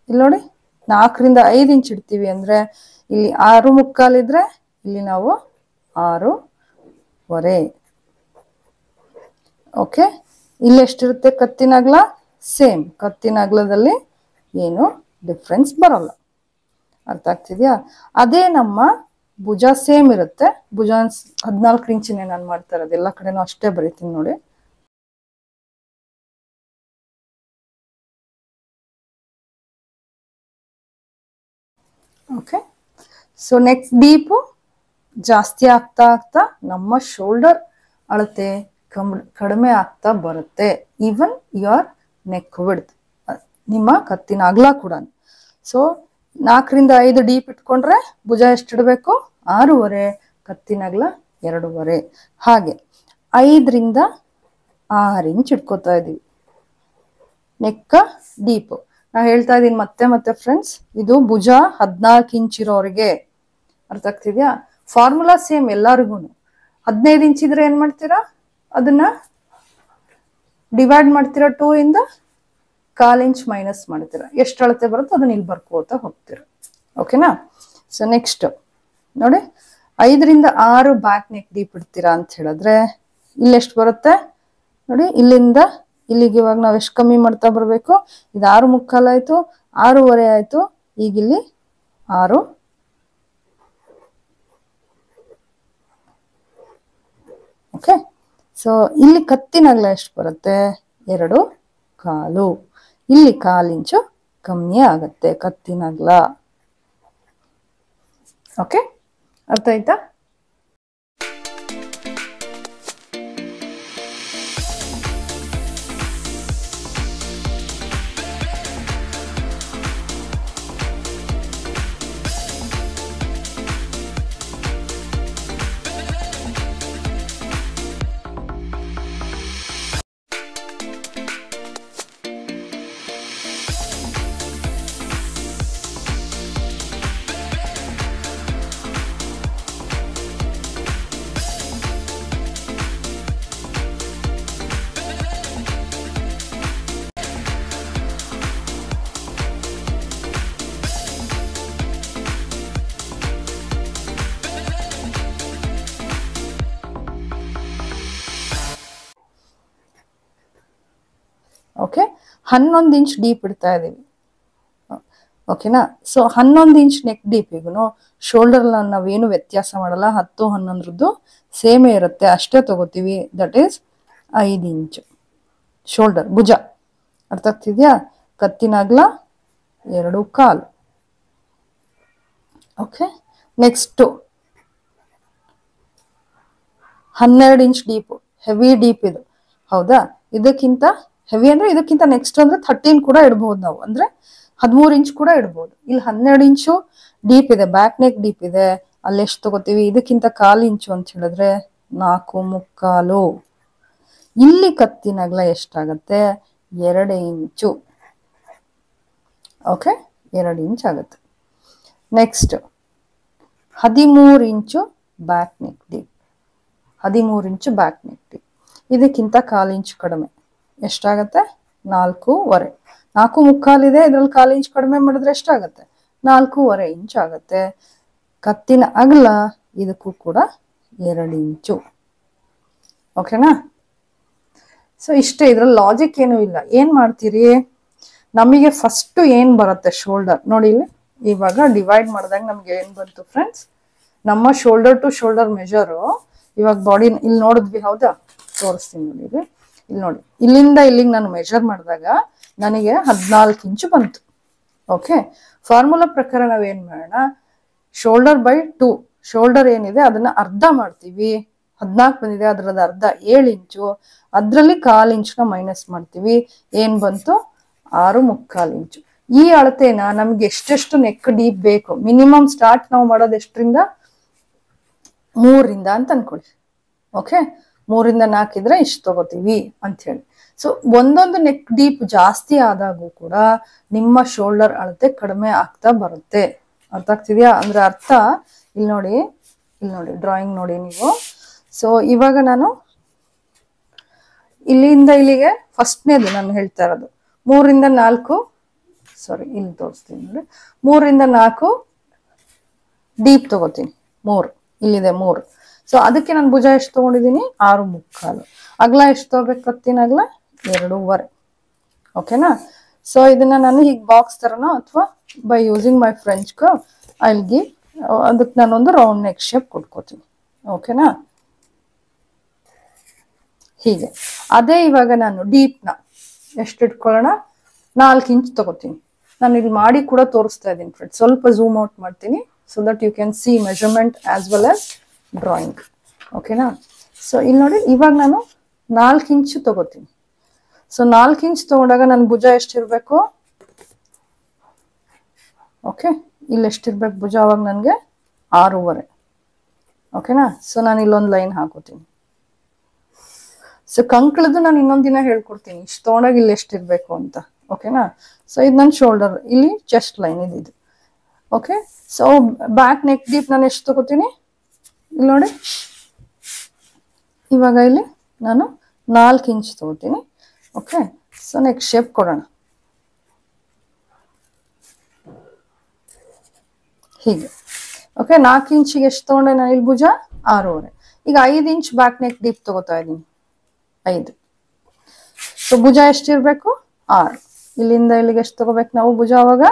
ಇಲ್ಲಿ ನೋಡಿ 4 ರಿಂದ 5 ಇಂಚ್ ಇಡ್ತೀವಿ ಅಂದ್ರೆ ಇಲ್ಲಿ 6.25 ಇದ್ರೆ ಇಲ್ಲಿ ನಾವು 6.25. ಓಕೆ, ಇಲ್ಲಿ ಎಷ್ಟಿರುತ್ತೆ ಕತ್ತಿನ ಅಗಲ, ಸೇಮ್ ಕತ್ತಿನ ಅಗಲದಲ್ಲಿ ಏನು ಡಿಫ್ರೆನ್ಸ್ ಬರಲ್ಲ. ಅರ್ಥ ಆಗ್ತಿದ್ಯಾ? ಅದೇ ನಮ್ಮ ಭುಜ ಸೇಮ್ ಇರುತ್ತೆ. ಭುಜ 14 ಇಂಚಿನೇ ನಾನು ಮಾಡ್ತಾ ಇರೋದು, ಎಲ್ಲ ಕಡೆನೂ ಅಷ್ಟೇ ಬರೀತೀನಿ ನೋಡಿ. ಓಕೆ, ಸೊ ನೆಕ್ ಡೀಪು ಜಾಸ್ತಿ ಆಗ್ತಾ ಆಗ್ತಾ ನಮ್ಮ ಶೋಲ್ಡರ್ ಅಳತೆ ಕಡಿಮೆ ಆಗ್ತಾ ಬರುತ್ತೆ. ಈವನ್ ಯುವರ್ ನೆಕ್ ವಿಡ್ತ್, ನಿಮ್ಮ ಕತ್ತಿನ ಅಗಲ ಕೂಡ. ಸೊ 4 ರಿಂದ 5 ಡೀಪ್ ಇಟ್ಕೊಂಡ್ರೆ ಭುಜ ಎಷ್ಟಿಡಬೇಕು, 6.5, ಕತ್ತಿನ ಅಗಲ 2.5. ಹಾಗೆ 5 ರಿಂದ 6 ಇಂಚ್ ಇಟ್ಕೋತಾ ಇದೀವಿ ನೆಕ್ ಡೀಪ್. ನಾ ಹೇಳ್ತಾ ಇದೀನಿ ಮತ್ತೆ ಫ್ರೆಂಡ್ಸ್, ಇದು ಭುಜ 14 ಇಂಚ್ ಇರೋರಿಗೆ. ಅರ್ಥ ಆಗ್ತಿದ್ಯಾ? ಫಾರ್ಮುಲಾ ಸೇಮ್ ಎಲ್ಲರಿಗೂ. 15 ಇಂಚ್ ಇದ್ರೆ ಏನ್ ಮಾಡ್ತೀರಾ, ಅದನ್ನ ಡಿವೈಡ್ ಮಾಡ್ತೀರಾ, 2 ಇಂದ 1/4 ಇಂಚ್ ಮೈನಸ್ ಮಾಡ್ತೀರಾ, ಎಷ್ಟು ಅಳತೆ ಬರುತ್ತೋ ಅದನ್ನ ಇಲ್ಲಿ ಬರ್ಕೋತಾ ಹೋಗ್ತೀರಾ. ಓಕೆನಾ? ಸೊ ನೆಕ್ಸ್ಟ್ ನೋಡಿ, 5 ರಿಂದ 6 ಬ್ಯಾಕ್ ನೆಕ್ ಡೀಪ್ ಇಡ್ತೀರಾ ಅಂತ ಹೇಳಿದ್ರೆ ಇಲ್ಲಿ ಎಷ್ಟು ಬರುತ್ತೆ ನೋಡಿ, ಇಲ್ಲಿಂದ ಇಲ್ಲಿಗೆ ಇವಾಗ ನಾವ್ ಎಷ್ಟು ಕಮ್ಮಿ ಮಾಡ್ತಾ ಬರ್ಬೇಕು, ಇದು 6.25 ಆಯ್ತು, 6.5 ಆಯ್ತು, ಈಗ ಇಲ್ಲಿ 6. ಓಕೆ, ಸೊ ಇಲ್ಲಿ ಕತ್ತಿನ ಅಗಲ ಎಷ್ಟು ಬರುತ್ತೆ, 2.25. ಇಲ್ಲಿ 1/4 ಇಂಚು ಕಮ್ಮಿ ಆಗತ್ತೆ ಕತ್ತಿನ ಅಗಲ. ಓಕೆ, ಅರ್ಥ ಆಯ್ತಾ? ಓಕೆ, 11 ಇಂಚ್ ಡೀಪ್ ಇಡ್ತಾ ಇದೀವಿ. ಓಕೆನಾ? ಸೊ 11 ಇಂಚ್ ನೆಕ್ ಡೀಪಿಗೂ ಶೋಲ್ಡರ್ ನಾವೇನು ವ್ಯತ್ಯಾಸ ಮಾಡಲ್ಲ, 10, 11 ಸೇಮೇ ಇರುತ್ತೆ, ಅಷ್ಟೇ ತಗೋತೀವಿ. ದಟ್ ಈಸ್ 5 ಇಂಚು ಶೋಲ್ಡರ್, ಭುಜ. ಅರ್ಥ ಆಗ್ತಿದ್ಯಾ? ಕತ್ತಿನ ಅಗಲ 2.25. Okay, next 12 inch deep, heavy deep ಇದು. ಹೌದಾ? ಇದಕ್ಕಿಂತ ಹೆವಿ ಅಂದ್ರೆ ಇದಕ್ಕಿಂತ ನೆಕ್ಸ್ಟ್ ಅಂದ್ರೆ 13 ಕೂಡ ಇಡ್ಬಹುದು ನಾವು, ಅಂದ್ರೆ 13 ಇಂಚ್ ಕೂಡ ಇಡ್ಬೋದು. ಇಲ್ಲಿ 12 ಇಂಚು ಡೀಪ್ ಇದೆ, ಬ್ಯಾಕ್ ನೆಕ್ ಡೀಪ್ ಇದೆ. ಅಲ್ಲಿ ಎಷ್ಟು ತಗೋತೀವಿ? ಇದಕ್ಕಿಂತ 1/4 ಇಂಚು ಅಂತ ಹೇಳಿದ್ರೆ 4.25. ಇಲ್ಲಿ ಕತ್ತಿನ ಅಗಲ ಎಷ್ಟಾಗತ್ತೆ? 2 ಇಂಚು. ಓಕೆ, 2 ಇಂಚ್ ಆಗುತ್ತೆ. ನೆಕ್ಸ್ಟ್ 13 ಇಂಚು ಬ್ಯಾಕ್ ನೆಕ್ ಡೀಪ್, 13 ಇಂಚು ಬ್ಯಾಕ್ ನೆಕ್ ಡೀಪ್. ಇದಕ್ಕಿಂತ 1/4 ಇಂಚ್ ಕಡಿಮೆ, ಎಷ್ಟಾಗತ್ತೆ? 4.25. 4.25 ಇದೆ, ಇದ್ರಲ್ಲಿ 1/4 ಇಂಚ್ ಕಡಿಮೆ ಮಾಡಿದ್ರೆ ಎಷ್ಟಾಗತ್ತೆ? 4.25 ಇಂಚ್ ಆಗತ್ತೆ. ಕತ್ತಿನ ಅಗಲ ಇದಕ್ಕೂ ಕೂಡ 2 ಇಂಚು. ಓಕೆನಾ? ಸೊ ಇಷ್ಟೇ, ಇದ್ರಲ್ಲಿ ಲಾಜಿಕ್ ಏನೂ ಇಲ್ಲ. ಏನ್ ಮಾಡ್ತೀರಿ? ನಮಗೆ ಫಸ್ಟ್ ಏನ್ ಬರುತ್ತೆ ಶೋಲ್ಡರ್ ನೋಡಿ, ಇಲ್ಲಿ ಇವಾಗ ಡಿವೈಡ್ ಮಾಡಿದಾಗ ನಮ್ಗೆ ಏನ್ ಬಂತು ಫ್ರೆಂಡ್ಸ್? ನಮ್ಮ ಶೋಲ್ಡರ್ ಟು ಶೋಲ್ಡರ್ ಮೆಜರು ಇವಾಗ ಬಾಡಿ ಇಲ್ಲಿ ನೋಡಿದ್ವಿ. ಹೌದಾ? ತೋರಿಸ್ತೀನಿ ನೋಡಿ. ಇಲ್ಲಿ ನೋಡಿ, ಇಲ್ಲಿಂದ ಇಲ್ಲಿಗೆ ನಾನು ಮೆಜರ್ ಮಾಡಿದಾಗ ನನಗೆ 14 ಇಂಚು ಬಂತು. ಓಕೆ, ಫಾರ್ಮುಲಾ ಪ್ರಕಾರ ನಾವೇನ್ ಮಾಡೋಣ? ಶೋಲ್ಡರ್ ಬೈ 2, ಶೋಲ್ಡರ್ ಏನಿದೆ ಅದನ್ನ ಅರ್ಧ ಮಾಡ್ತೀವಿ. 14 ಬಂದಿದೆ, ಅದ್ರದ್ದು ಅರ್ಧ 7 ಇಂಚು, ಅದ್ರಲ್ಲಿ 1/4 ಇಂಚ್ನ ಮೈನಸ್ ಮಾಡ್ತೀವಿ. ಏನ್ ಬಂತು? 6.25 ಇಂಚು. ಈ ಅಳತೆನ ನಮ್ಗೆ ಎಷ್ಟೆಷ್ಟು ನೆಕ್ ಡೀಪ್ ಬೇಕು, ಮಿನಿಮಮ್ ಸ್ಟಾರ್ಟ್ ನಾವು ಮಾಡೋದು ಎಷ್ಟರಿಂದ? 3ರಿಂದ ಅಂತ ಅನ್ಕೊಳ್ಳಿ. ಓಕೆ, 3ರಿಂದ 4 ಇದ್ರೆ ಇಷ್ಟು ತಗೋತೀವಿ ಅಂತ ಹೇಳಿ. ಸೊ ಒಂದೊಂದು ನೆಕ್ ಡೀಪ್ ಜಾಸ್ತಿ ಆದಾಗೂ ಕೂಡ ನಿಮ್ಮ ಶೋಲ್ಡರ್ ಅಳತೆ ಕಡಿಮೆ ಆಗ್ತಾ ಬರುತ್ತೆ. ಅರ್ಥ ಆಗ್ತಿದ್ಯಾ? ಅಂದ್ರೆ ಅರ್ಥ ಇಲ್ಲಿ ನೋಡಿ, ಡ್ರಾಯಿಂಗ್ ನೋಡಿ ನೀವು. ಸೊ ಇವಾಗ ನಾನು ಇಲ್ಲಿಂದ ಇಲ್ಲಿಗೆ ಫಸ್ಟ್ನೇದು ನಾನು ಹೇಳ್ತಾ ಇರೋದು 3ರಿಂದ 4, ಸಾರಿ ಇಲ್ಲಿ ತೋರಿಸ್ತೀನಿ ನೋಡಿ, 3ರಿಂದ 4 ಡೀಪ್ ತಗೋತೀನಿ. 3 ಇಲ್ಲಿದೆ 3. ಸೊ ಅದಕ್ಕೆ ನಾನು ಭುಜ ಎಷ್ಟು ತಗೊಂಡಿದ್ದೀನಿ? 6.25. ಅಗಲ ಎಷ್ಟು ತಗೋಬೇಕು? ಕತ್ತಿನ ಅಗಲ 2.25. ಓಕೆನಾ? ಸೊ ಇದನ್ನ ನಾನು ಹೀಗೆ ಬಾಕ್ಸ್ ತರನೋ ಅಥವಾ by using my French curve I will give, ಅದಕ್ಕೆ ನಾನೊಂದು ರೌಂಡ್ ನೆಕ್ ಶೇಪ್ ಕೊಟ್ಕೋತೀನಿ. ಓಕೆನಾ? ಹೀಗೆ. ಅದೇ ಇವಾಗ ನಾನು ಡೀಪ್ನ ಎಷ್ಟು ಇಟ್ಕೊಳ್ಳೋಣ? 4 ಇಂಚ್ ತಗೋತೀನಿ. ನಾನು ಇಲ್ಲಿ ಮಾಡಿ ಕೂಡ ತೋರಿಸ್ತಾ ಇದ್ದೀನಿ ಫ್ರೆಂಡ್ಸ್. ಸ್ವಲ್ಪ ಝೂಮ್ ಔಟ್ ಮಾಡ್ತೀನಿ so that you can see measurement as well as drawing. ಓಕೆನಾ? ಸೊ ಇಲ್ಲಿ ನೋಡಿ, ಇವಾಗ ನಾನು 4 ಇಂಚು ತಗೋತೀನಿ. ಸೊ 4 ಇಂಚ್ ತಗೊಂಡಾಗ ನನ್ನ ಭುಜ ಎಷ್ಟಿರ್ಬೇಕು? ಓಕೆ, ಇಲ್ಲಿ ಎಷ್ಟಿರ್ಬೇಕು ಭುಜ? ಅವಾಗ ನನಗೆ 6.25. ಓಕೆನಾ? ಸೊ ನಾನು ಇಲ್ಲೊಂದು ಲೈನ್ ಹಾಕೋತೀನಿ. ಸೊ ಕಂಕಳದು ನಾನು ಇನ್ನೊಂದ್ ದಿನ ಹೇಳ್ಕೊಡ್ತೀನಿ, ಇಷ್ಟು ತಗೊಂಡಾಗ ಇಲ್ಲಿ ಎಷ್ಟಿರ್ಬೇಕು ಅಂತ. ಓಕೆನಾ? ಸೊ ಇದು ನನ್ನ ಶೋಲ್ಡರ್, ಇಲ್ಲಿ ಚೆಸ್ಟ್ ಲೈನ್ ಇದು. Okay, so back neck deep ನಾನು ಎಷ್ಟು ತಗೋತೀನಿ? ಇಲ್ಲಿ ನೋಡಿ, ಇವಾಗ ಇಲ್ಲಿ ನಾನು 4 ಇಂಚ್ ತಗೋತೀನಿ. ಓಕೆ, ಸೊ ನೆಕ್ಸ್ಟ್ ಶೇಪ್ ಕೊಡೋಣ. ಹೀಗೆ. ಓಕೆ, 4 ಇಂಚಿಗೆ ಎಷ್ಟು ತಗೊಂಡೆ ನಾನು ಇಲ್ಲಿ ಭುಜ? 6.25. ಈಗ 5 ಇಂಚ್ ಬ್ಯಾಕ್ ನೆಕ್ ಡೀಪ್ ತಗೋತಾ ಇದ್ದೀನಿ. 5. ಸೊ ಭುಜ ಎಷ್ಟಿರ್ಬೇಕು? 6. ಇಲ್ಲಿಂದ ಇಲ್ಲಿಗೆ ಎಷ್ಟು ತಗೋಬೇಕು ನಾವು ಭುಜ? ಅವಾಗ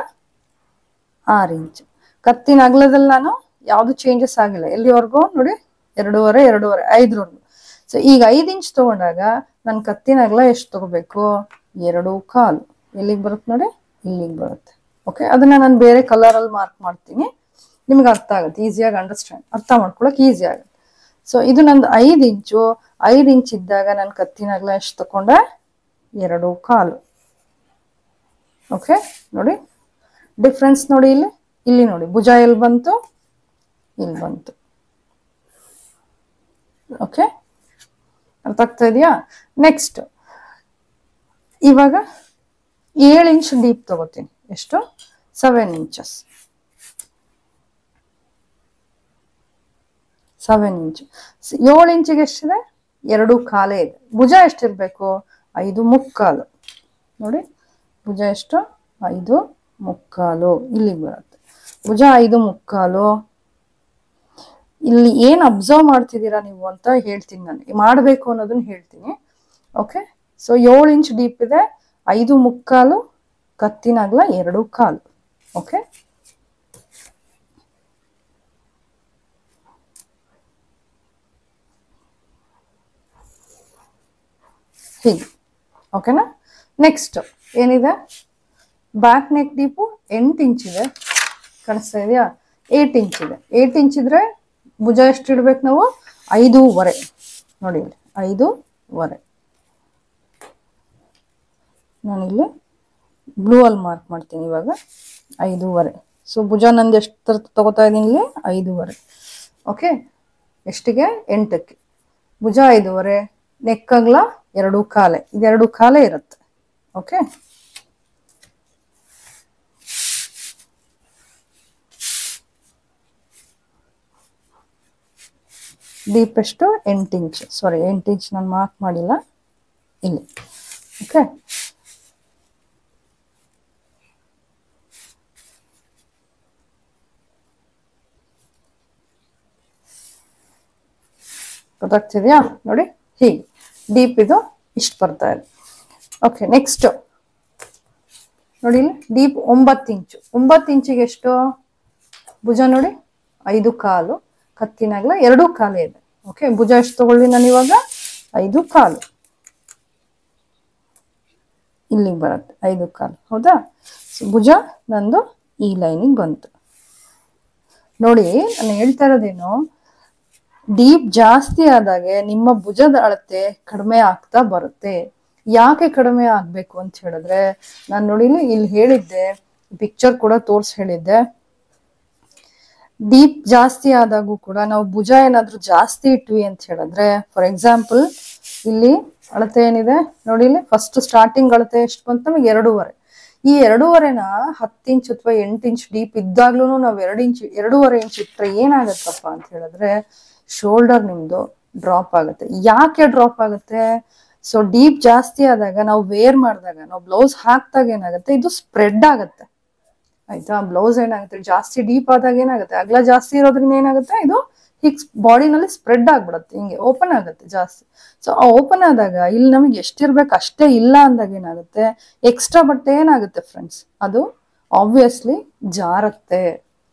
6 ಇಂಚ್. ಕತ್ತಿನ ಅಗಲದಲ್ಲಿ ನಾನು ಯಾವ್ದು ಚೇಂಜಸ್ ಆಗಿಲ್ಲ. ಎಲ್ಲಿವರೆಗೂ ನೋಡಿ? 2.25, 5ರವರೆಗೂ. ಸೊ ಈಗ 5 ಇಂಚ್ ತಗೊಂಡಾಗ ನನ್ನ ಕತ್ತಿನ ಅಗಲ ಎಷ್ಟು ತಗೋಬೇಕು? 2.25. ಎಲ್ಲಿಗೆ ಬರುತ್ತೆ ನೋಡಿ? ಇಲ್ಲಿಗೆ ಬರುತ್ತೆ. ಓಕೆ, ಅದನ್ನ ನಾನು ಬೇರೆ ಕಲರ್ ಅಲ್ಲಿ ಮಾರ್ಕ್ ಮಾಡ್ತೀನಿ, ನಿಮ್ಗೆ ಅರ್ಥ ಆಗುತ್ತೆ, ಈಸಿಯಾಗಿ ಅಂಡರ್ಸ್ಟ್ಯಾಂಡ್, ಅರ್ಥ ಮಾಡ್ಕೊಳಕ್ ಈಸಿ ಆಗುತ್ತೆ. ಸೊ ಇದು ನಂದು 5 ಇಂಚು. 5 ಇಂಚ್ ಇದ್ದಾಗ ನನ್ನ ಕತ್ತಿನ ಅಗಲ ಎಷ್ಟು ತಕೊಂಡೆ? 2.25. ಓಕೆ, ನೋಡಿ ಡಿಫ್ರೆನ್ಸ್ ನೋಡಿ. ಇಲ್ಲಿ ನೋಡಿ, ಭುಜ ಎಲ್ಲಿ ಬಂತು? ಇಲ್ಲಿ ಬಂತು. ಓಕೆ, ಅರ್ಥ ಆಗ್ತಾ ಇದೆಯಾ? ನೆಕ್ಸ್ಟ್ ಇವಾಗ 7 ಇಂಚ್ ಡೀಪ್ ತಗೋತೀನಿ. ಎಷ್ಟು? 7 ಇಂಚಸ್. 7 ಇಂಚ್. 7 ಇಂಚಿಗೆ ಎಷ್ಟಿದೆ? 2.25 ಇದೆ. ಭುಜ ಎಷ್ಟಿರ್ಬೇಕು? 5.25. ನೋಡಿ, ಭುಜ ಎಷ್ಟು? 5.25. ಇಲ್ಲಿಗೆ ಬರುತ್ತೆ ಭುಜ 5.25. ಇಲ್ಲಿ ಏನ್ ಅಬ್ಸರ್ವ್ ಮಾಡ್ತಿದ್ದೀರಾ ನೀವು ಅಂತ ಹೇಳ್ತೀನಿ, ನಾನು ಮಾಡ್ಬೇಕು ಅನ್ನೋದನ್ನ ಹೇಳ್ತೀನಿ. ಓಕೆ, ಸೊ 7 ಇಂಚ್ ಡೀಪ್ ಇದೆ, 5.75 ಕತ್ತಿನ ಅಗಲ 2.25. ಓಕೆ, ಹೀಗೆ. ಓಕೆನಾ. ನೆಕ್ಸ್ಟ್ ಏನಿದೆ, ಬ್ಯಾಕ್ ನೆಕ್ ಡೀಪು 8 ಇಂಚ್ ಇದೆ, ಕಾಣಿಸ್ತಾ ಇದೆಯಾ? 8 ಇಂಚ್ ಇದೆ. 8 ಇಂಚ್ ಇದ್ರೆ ಭುಜ ಎಷ್ಟು ಇಡ್ಬೇಕು ನಾವು? 5.25. ನೋಡಿ ಇಲ್ಲಿ 5.25. ನಾನಿಲ್ಲಿ ಬ್ಲೂ ಅಲ್ಲಿ ಮಾರ್ಕ್ ಮಾಡ್ತೀನಿ ಇವಾಗ. 5.25. ಸೊ ಭುಜ ನಂದು ಎಷ್ಟು ತಗೋತಾ ಇದ್ದೀನಿ ಇಲ್ಲಿ? 5.25. ಓಕೆ, ಎಷ್ಟಿಗೆ? 8ಕ್ಕೆ. ಭುಜ 5.25, ನೆಕ್ ಅಗಲ 2.25. ಇದು 2.25 ಇರುತ್ತೆ. ಓಕೆ, ಡೀಪ್ ಎಷ್ಟು? 8 ಇಂಚ್. ಸಾರಿ, 8 ಇಂಚ್ ನಾನು ಮಾರ್ಕ್ ಮಾಡಿಲ್ಲ ಇಲ್ಲಿ. ಓಕೆ, ಗೊತ್ತಾಗ್ತಿದೆಯಾ? ನೋಡಿ ಹೀಗೆ ಡೀಪ್ ಇದು ಇಷ್ಟು ಬರ್ತಾ ಇದೆ. ಓಕೆ, ನೆಕ್ಸ್ಟ್ ನೋಡಿ ಇಲ್ಲಿ ಡೀಪ್ 9 ಇಂಚು. 9 ಇಂಚಿಗೆ ಎಷ್ಟು? ಭುಜ ನೋಡಿ 5.25, ಕತ್ತಿನಾಗಲ 2.25 ಇದೆ. ಓಕೆ, ಭುಜ ಎಷ್ಟು ತಗೊಳ್ಳಿ ನಾನು ಇವಾಗ? 5.25. ಇಲ್ಲಿಗೆ ಬರುತ್ತೆ 5.25. ಹೌದಾ? ಸೊ ಭುಜ ನಂದು ಈ ಲೈನಿಗೆ ಬಂತು. ನೋಡಿ, ನಾನು ಹೇಳ್ತಾ ಇರೋದೇನು, ಡೀಪ್ ಜಾಸ್ತಿ ಆದಾಗೆ ನಿಮ್ಮ ಭುಜದ ಅಳತೆ ಕಡಿಮೆ ಆಗ್ತಾ ಬರುತ್ತೆ. ಯಾಕೆ ಕಡಿಮೆ ಆಗ್ಬೇಕು ಅಂತ ಹೇಳಿದ್ರೆ, ನಾನು ನೋಡಿ ಇಲ್ಲಿ ಹೇಳಿದ್ದೆ, ಪಿಕ್ಚರ್ ಕೂಡ ತೋರ್ಸಿ ಹೇಳಿದ್ದೆ, ಡೀಪ್ ಜಾಸ್ತಿ ಆದಾಗೂ ಕೂಡ ನಾವು ಭುಜ ಏನಾದ್ರೂ ಜಾಸ್ತಿ ಇಟ್ವಿ ಅಂತ ಹೇಳಿದ್ರೆ, ಫಾರ್ ಎಕ್ಸಾಂಪಲ್ ಇಲ್ಲಿ ಅಳತೆ ಏನಿದೆ ನೋಡಿ, ಇಲ್ಲಿ ಫಸ್ಟ್ ಸ್ಟಾರ್ಟಿಂಗ್ ಅಳತೆ ಎಷ್ಟು ಬಂತು ನಮಗೆ? 2.25. ಈ 2.25ನ 10 ಇಂಚ್ ಅಥವಾ 8 ಇಂಚ್ ಡೀಪ್ ಇದ್ದಾಗ್ಲೂ ನಾವು 2.25 ಇಂಚ್ ಇಟ್ರೆ ಏನಾಗತ್ತಪ್ಪ ಅಂತ ಹೇಳಿದ್ರೆ, ಶೋಲ್ಡರ್ ನಿಮ್ದು ಡ್ರಾಪ್ ಆಗುತ್ತೆ. ಯಾಕೆ ಡ್ರಾಪ್ ಆಗುತ್ತೆ? ಸೊ ಡೀಪ್ ಜಾಸ್ತಿ ಆದಾಗ ನಾವು ವೇರ್ ಮಾಡಿದಾಗ, ನಾವು ಬ್ಲೌಸ್ ಹಾಕ್ದಾಗ ಏನಾಗುತ್ತೆ, ಇದು ಸ್ಪ್ರೆಡ್ ಆಗುತ್ತೆ. ಆಯ್ತಾ? ಬ್ಲೌಸ್ ಏನಾಗುತ್ತೆ, ಜಾಸ್ತಿ ಡೀಪ್ ಆದಾಗ ಏನಾಗುತ್ತೆ, ಅಗಲ ಜಾಸ್ತಿ ಇರೋದ್ರಿಂದ ಏನಾಗುತ್ತೆ, ಇದು ಹೀಗೆ ಬಾಡಿನಲ್ಲಿ ಸ್ಪ್ರೆಡ್ ಆಗ್ಬಿಡುತ್ತೆ, ಹಿಂಗೆ ಓಪನ್ ಆಗುತ್ತೆ ಜಾಸ್ತಿ. ಸೊ ಆ ಓಪನ್ ಆದಾಗ ಇಲ್ಲಿ ನಮಗೆ ಎಷ್ಟಿರ್ಬೇಕು ಅಷ್ಟೇ ಇಲ್ಲ ಅಂದಾಗ ಏನಾಗುತ್ತೆ, ಎಕ್ಸ್ಟ್ರಾ ಬಟ್ಟೆ ಏನಾಗುತ್ತೆ ಫ್ರೆಂಡ್ಸ್, ಅದು ಆಬ್ವಿಯಸ್ಲಿ ಜಾರತ್ತೆ.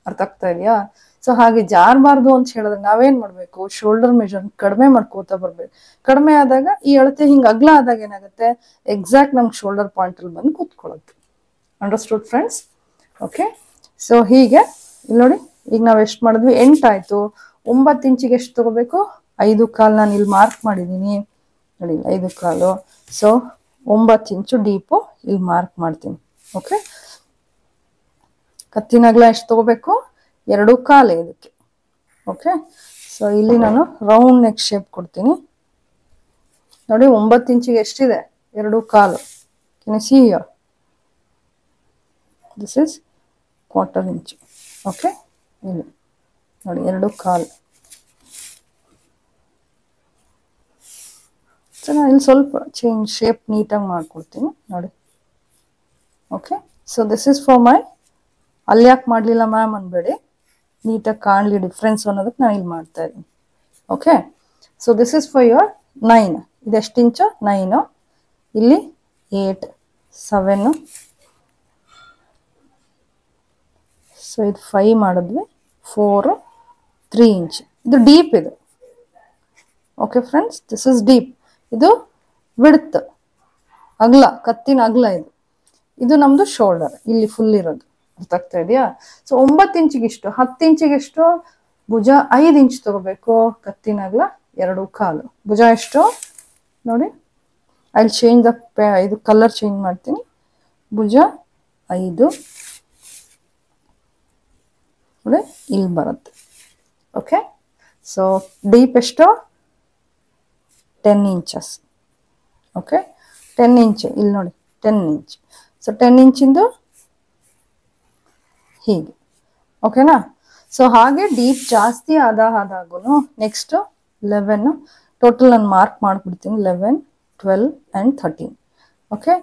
ಅರ್ಥ ಆಗ್ತಾ ಇದೆಯಾ? ಸೊ ಹಾಗೆ ಜಾರಬಾರ್ದು ಅಂತ ಹೇಳಿದ್ರೆ ನಾವೇನ್ ಮಾಡ್ಬೇಕು, ಶೋಲ್ಡರ್ ಮೆಜರ್ ಕಡಿಮೆ ಮಾಡ್ಕೋತಾ ಬರ್ಬೇಕು. ಕಡಿಮೆ ಆದಾಗ ಈ ಅಳತೆ ಹಿಂಗೆ ಅಗ್ಲ ಆದಾಗ ಏನಾಗುತ್ತೆ, ಎಕ್ಸಾಕ್ಟ್ ನಮ್ಗೆ ಶೋಲ್ಡರ್ ಪಾಯಿಂಟ್ ಅಲ್ಲಿ ಬಂದು ಕೂತ್ಕೊಳ್ಳುತ್ತೆ. Understood friends? ಓಕೆ, ಸೊ ಹೀಗೆ ಇಲ್ಲಿ ನೋಡಿ, ಈಗ ನಾವ್ ಎಷ್ಟು ಮಾಡಿದ್ವಿ? 8 ಆಯ್ತು. 9 ಇಂಚಿಗೆ ಎಷ್ಟು ತಗೋಬೇಕು? 5.25. ನಾನು ಇಲ್ಲಿ ಮಾರ್ಕ್ ಮಾಡಿದ್ದೀನಿ ನೋಡಿ, 5.25. ಸೊ 9 ಇಂಚು ಡೀಪು ಇಲ್ಲಿ ಮಾರ್ಕ್ ಮಾಡ್ತೀನಿ. ಓಕೆ, ಕತ್ತಿನಾಗ್ಲ ಎಷ್ಟು ತಗೋಬೇಕು? 2.25 ಇದಕ್ಕೆ. ಓಕೆ, ಸೊ ಇಲ್ಲಿ ನಾನು ರೌಂಡ್ ನೆಕ್ ಶೇಪ್ ಕೊಡ್ತೀನಿ ನೋಡಿ. 9 ಇಂಚಿಗೆ ಎಷ್ಟಿದೆ? 2.25. Can you see here? This is 1/4 inch. Okay, ಇಲ್ಲಿ ನೋಡಿ 2.25. ಸೊ ನಾನು ಇಲ್ಲಿ ಸ್ವಲ್ಪ ಚೇಂಜ್ ಶೇಪ್ ನೀಟಾಗಿ ಮಾಡ್ಕೊಡ್ತೀನಿ ನೋಡಿ. Okay, so this is for my, ಅಲ್ಲಿ ಯಾಕೆ ಮಾಡಲಿಲ್ಲ ಮ್ಯಾಮ್ ಅನ್ಬೇಡಿ, ನೀಟಾಗಿ ಕಾಣಲಿ ಡಿಫ್ರೆನ್ಸ್ ಅನ್ನೋದಕ್ಕೆ ನಾನು ಇಲ್ಲಿ ಮಾಡ್ತಾ ಇದ್ದೀನಿ. Okay, so this is for your 9. ಇದೆಷ್ಟು ಇಂಚು? 9. ಇಲ್ಲಿ 8, 7. ಸೊ ಇದು 5 ಮಾಡಿದ್ವಿ, 4, 3 ಇಂಚ್. ಇದು ಡೀಪ್ ಇದು. Okay friends, this is deep. ಇದು ವಿಡ್ತ್, ಅಗಲ, ಕತ್ತಿನ ಅಗಲ ಇದು. ಇದು ನಮ್ದು ಶೋಲ್ಡರ್ ಇಲ್ಲಿ ಫುಲ್ ಇರೋದು. ಅರ್ಥ ಆಗ್ತಾ ಇದೆಯಾ? ಸೊ 9 ಇಂಚಿಗೆ ಇಷ್ಟು, 10 ಇಂಚಿಗೆ ಎಷ್ಟು? ಭುಜ 5 ಇಂಚ್ ತಗೋಬೇಕು, ಕತ್ತಿನ ಅಗಲ 2.25. ಭುಜ ಎಷ್ಟು ನೋಡಿ, ಅಲ್ಲಿ ಚೇಂಜ್ ದ ಇದು ಕಲರ್ ಚೇಂಜ್ ಮಾಡ್ತೀನಿ. ಭುಜ 5 ನೋಡಿ, ಇಲ್ಲಿ ಬರುತ್ತೆ. ಓಕೆ, ಸೊ ಡೀಪ್ ಎಷ್ಟು? 10 ಇಂಚಸ್. ಓಕೆ, 10 ಇಂಚ್ ಇಲ್ಲಿ ನೋಡಿ, 10 ಇಂಚ್. ಸೊ 10 ಇಂಚಿಂದು ಹೀಗೆ. ಓಕೆನಾ? ಸೊ ಹಾಗೆ ಡೀಪ್ ಜಾಸ್ತಿ ಆದಾಗೂ ನೆಕ್ಸ್ಟ್ 11 ಟೋಟಲ್ ನಾನು ಮಾರ್ಕ್ ಮಾಡ್ಬಿಡ್ತೀನಿ. 11, 12 and 13. ಓಕೆ,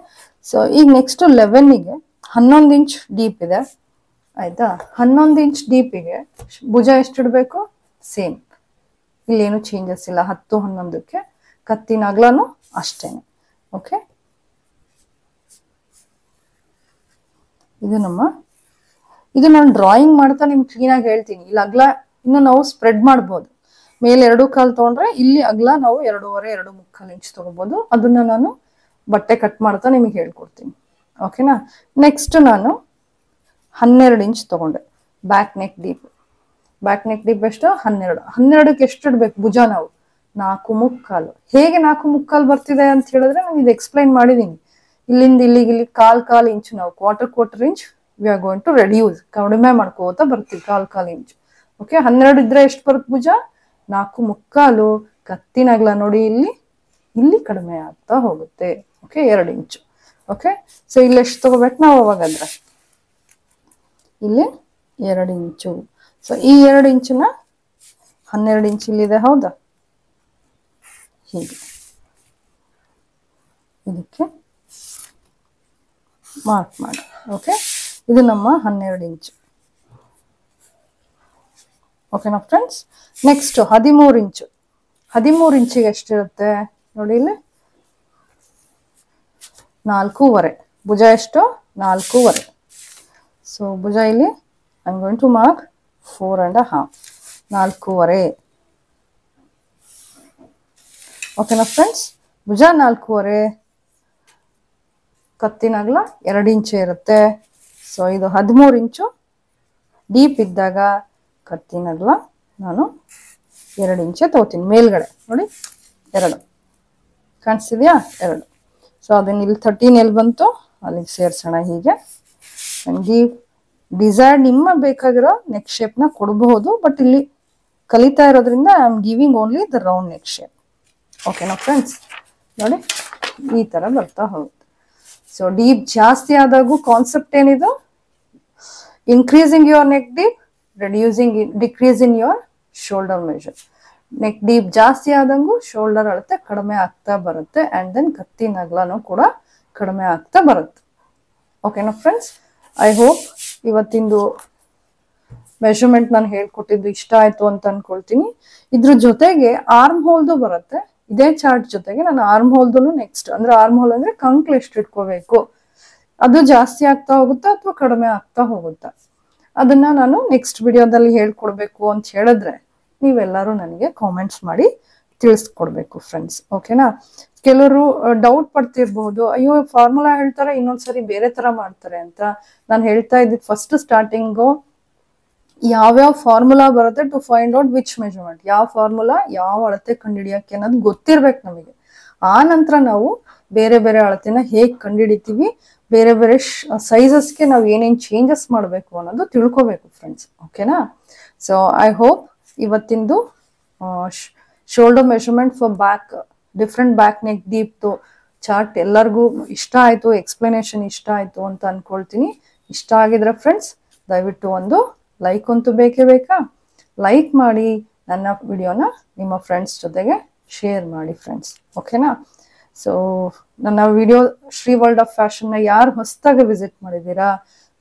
ಸೊ ಈಗ ನೆಕ್ಸ್ಟ್ 11ಗೆ 11 ಇಂಚ್ ಡೀಪ್ ಇದೆ. ಆಯ್ತಾ? 11 ಇಂಚ್ ಡೀಪಿಗೆ ಭುಜ ಎಷ್ಟು ಇಡಬೇಕು? ಸೇಮ್, ಇಲ್ಲೇನು ಚೇಂಜಸ್ ಇಲ್ಲ. 10, 11ಕ್ಕೆ ಕತ್ತಿನ ಅಗಲನೂ ಅಷ್ಟೇನೆ. ಓಕೆ, ಇದು ನಾನು ಡ್ರಾಯಿಂಗ್ ಮಾಡ್ತಾ ನಿಮ್ಗೆ ಕ್ಲೀನಾಗಿ ಹೇಳ್ತೀನಿ. ಇಲ್ಲಿ ಅಗ್ಲ ಇನ್ನು ನಾವು ಸ್ಪ್ರೆಡ್ ಮಾಡ್ಬೋದು. ಮೇಲೆ 2 ಕಾಲು ತೊಗೊಂಡ್ರೆ ಇಲ್ಲಿ ಅಗ್ಲ ನಾವು 2.5 2.75 ಇಂಚ್ ತಗೋಬಹುದು. ಅದನ್ನ ನಾನು ಬಟ್ಟೆ ಕಟ್ ಮಾಡ್ತಾ ನಿಮಗೆ ಹೇಳ್ಕೊಡ್ತೀನಿ. ಓಕೆನಾ. ನೆಕ್ಸ್ಟ್ ನಾನು 12 ಇಂಚ್ ತಗೊಂಡೆ back neck deep. Back neck deep ಎಷ್ಟು? 12ಕ್ಕೆ ಎಷ್ಟು ಇಡ್ಬೇಕು ಭುಜ? ನಾವು 4.75. ಹೇಗೆ 4.75 ಬರ್ತಿದೆ ಅಂತ ಹೇಳಿದ್ರೆ ನಾನು ಇದು ಎಕ್ಸ್ಪ್ಲೈನ್ ಮಾಡಿದೀನಿ. ಇಲ್ಲಿಂದ ಇಲ್ಲಿ ಕಾಲ್ ಇಂಚ್ ನಾವು quarter inch we are going to reduce, ಕಡಿಮೆ ಮಾಡ್ಕೋತಾ ಬರ್ತೀವಿ ಕಾಲ್ ಇಂಚ್. ಓಕೆ. 12 ಇದ್ರೆ ಎಷ್ಟು ಬರುತ್ತೆ ಭುಜ? 4.75. ಕತ್ತಿನ ಅಗಲ ನೋಡಿ ಇಲ್ಲಿ ಕಡಿಮೆ ಆಗ್ತಾ ಹೋಗುತ್ತೆ. ಓಕೆ. 2 ಇಂಚು. ಓಕೆ. ಸೊ ಇಲ್ಲಿ ಎಷ್ಟು ತಗೋಬೇಕು ನಾವು ಅವಾಗಂದ್ರೆ? ಇಲ್ಲಿ 2 ಇಂಚು. ಸೊ ಈ 2 ಇಂಚನ್ನ 12 ಇಂಚ್ ಇಲ್ಲಿದೆ, ಹೌದಾ? ಹೀಗೆ ಇದಕ್ಕೆ ಮಾರ್ಕ್ ಮಾಡಿ. ಓಕೆ. ಇದು ನಮ್ಮ 12 ಇಂಚು. ಓಕೆನಾ ಫ್ರೆಂಡ್ಸ್. ನೆಕ್ಸ್ಟ್ 13 ಇಂಚು. 13 ಇಂಚಿಗೆ ಎಷ್ಟಿರುತ್ತೆ ನೋಡಿ ಇಲ್ಲಿ? 4.5. ಭುಜ ಎಷ್ಟು? 4.5. ಸೊ ಭುಜ ಇಲ್ಲಿ I am going to mark 4.5. 4.5. ಓಕೆನಾ ಫ್ರೆಂಡ್ಸ್. ಭುಜ 4.5, ಕತ್ತಿನ ಅಗಲ 2 ಇಂಚು ಇರುತ್ತೆ. ಸೊ ಇದು 13 ಇಂಚು ಡೀಪ್ ಇದ್ದಾಗ ಕತ್ತಿನ ಅಗಲ ನಾನು 2 ಇಂಚೆ ತಗೋತೀನಿ. ಮೇಲ್ಗಡೆ ನೋಡಿ 2 ಕಾಣಿಸ್ತಿದ್ಯಾ? 2. ಸೊ ಅದನ್ನ ಇಲ್ಲಿ 13 ಎಲ್ಲಿ ಬಂತು ಅಲ್ಲಿಗೆ ಸೇರ್ಸೋಣ. ಹೀಗೆ ನನಗೆ ಡಿಸೈರ್ ನಿಮ್ಮ ಬೇಕಾಗಿರೋ ನೆಕ್ ಶೇಪ್ನ ಕೊಡಬಹುದು. ಬಟ್ ಇಲ್ಲಿ ಕಲಿತಾ ಇರೋದ್ರಿಂದ I am giving only the round neck shape. ಓಕೆನಾ ಫ್ರೆಂಡ್ಸ್. ನೋಡಿ ಈ ತರ ಬರ್ತಾ ಹೋಗುತ್ತೆ. ಸೊ ಡೀಪ್ ಜಾಸ್ತಿ ಆದಾಗೂ ಕಾನ್ಸೆಪ್ಟ್ ಏನಿದು? Increasing your neck deep, decrease in your shoulder measure. Neck deep ಜಾಸ್ತಿ ಆದಂಗೂ ಶೋಲ್ಡರ್ ಅಳತೆ ಕಡಿಮೆ ಆಗ್ತಾ ಬರುತ್ತೆ. ಅಂಡ್ ದೆನ್ ಕತ್ತಿನ ಅಗಲನೂ ಕೂಡ ಕಡಿಮೆ ಆಗ್ತಾ ಬರುತ್ತೆ. ಓಕೆನಾ ಫ್ರೆಂಡ್ಸ್. ಐ ಹೋಪ್ ಇವತ್ತಿಂದು ಮೆಷರ್ಮೆಂಟ್ ನಾನು ಹೇಳ್ಕೊಟ್ಟಿದ್ದು ಇಷ್ಟ ಆಯ್ತು ಅಂತ ಅನ್ಕೊಳ್ತೀನಿ. ಇದ್ರ ಜೊತೆಗೆ ಆರ್ಮ್ ಹೋಲ್ದು ಬರುತ್ತೆ. ಇದೇ ಚಾರ್ಟ್ ಜೊತೆಗೆ ನಾನು ಆರ್ಮ್ ಹೋಲ್ದು ನೆಕ್ಸ್ಟ್ ಅಂದ್ರೆ ಆರ್ಮ್ ಹೋಲ್ ಅಂದ್ರೆ ಕಂಕ್ಲು ಎಷ್ಟು ಇಟ್ಕೋಬೇಕು, ಅದು ಜಾಸ್ತಿ ಆಗ್ತಾ ಹೋಗುತ್ತಾ ಅಥವಾ ಕಡಿಮೆ ಆಗ್ತಾ ಹೋಗುತ್ತಾ, ಅದನ್ನ ನಾನು ನೆಕ್ಸ್ಟ್ ವಿಡಿಯೋದಲ್ಲಿ ಹೇಳ್ಕೊಡ್ಬೇಕು ಅಂತ ಹೇಳಿದ್ರೆ ನೀವೆಲ್ಲರೂ ನನಗೆ ಕಾಮೆಂಟ್ಸ್ ಮಾಡಿ ತಿಳಿಸ್ಕೊಡ್ಬೇಕು ಫ್ರೆಂಡ್ಸ್. ಓಕೆನಾ. ಕೆಲವರು ಡೌಟ್ ಪಡ್ತಿರ್ಬಹುದು, ಅಯ್ಯೋ ಫಾರ್ಮುಲಾ ಹೇಳ್ತಾರೆ ಇನ್ನೊಂದ್ಸರಿ ಬೇರೆ ತರ ಮಾಡ್ತಾರೆ ಅಂತ. ನಾನು ಹೇಳ್ತಾ ಇದ್ದಿದ್ದು ಫಸ್ಟ್ ಸ್ಟಾರ್ಟಿಂಗು ಯಾವ್ಯಾವ ಫಾರ್ಮುಲಾ ಬರುತ್ತೆ to find out which measurement, ಯಾವ ಫಾರ್ಮುಲಾ ಯಾವ ಅಳತೆ ಕಂಡುಹಿಡಿಯಕ್ಕೆ ಅನ್ನೋದು ಗೊತ್ತಿರ್ಬೇಕು ನಮಗೆ. ಆ ನಂತರ ನಾವು ಬೇರೆ ಬೇರೆ ಅಳತೆನ ಹೇಗೆ ಕಂಡುಹಿಡಿತೀವಿ, ಬೇರೆ ಬೇರೆ ಸೈಜಸ್ಗೆ ನಾವು ಏನೇನು ಚೇಂಜಸ್ ಮಾಡಬೇಕು ಅನ್ನೋದು ತಿಳ್ಕೊಬೇಕು ಫ್ರೆಂಡ್ಸ್. ಓಕೆನಾ. ಸೊ ಐ ಹೋಪ್ ಇವತ್ತಿಂದು shoulder measurement for back, different back neck ಡೀಪ್ದು ಚಾರ್ಟ್ ಎಲ್ಲರಿಗೂ ಇಷ್ಟ ಆಯ್ತು, ಎಕ್ಸ್ಪ್ಲನೇಷನ್ ಇಷ್ಟ ಆಯ್ತು ಅಂತ ಅನ್ಕೊಳ್ತೀನಿ. ಇಷ್ಟ ಆಗಿದ್ರೆ ಫ್ರೆಂಡ್ಸ್ ದಯವಿಟ್ಟು ಒಂದು ಲೈಕ್ ಅಂತೂ ಬೇಕೇ ಬೇಕಾ? ಲೈಕ್ ಮಾಡಿ ನನ್ನ ವಿಡಿಯೋನ ನಿಮ್ಮ ಫ್ರೆಂಡ್ಸ್ ಜೊತೆಗೆ ಶೇರ್ ಮಾಡಿ ಫ್ರೆಂಡ್ಸ್. ಓಕೆನಾ. ಸೊ ನನ್ನ video Shri world of fashion ಯಾರು ಹೊಸದಾಗಿ ವಿಸಿಟ್ ಮಾಡಿದ್ದೀರಾ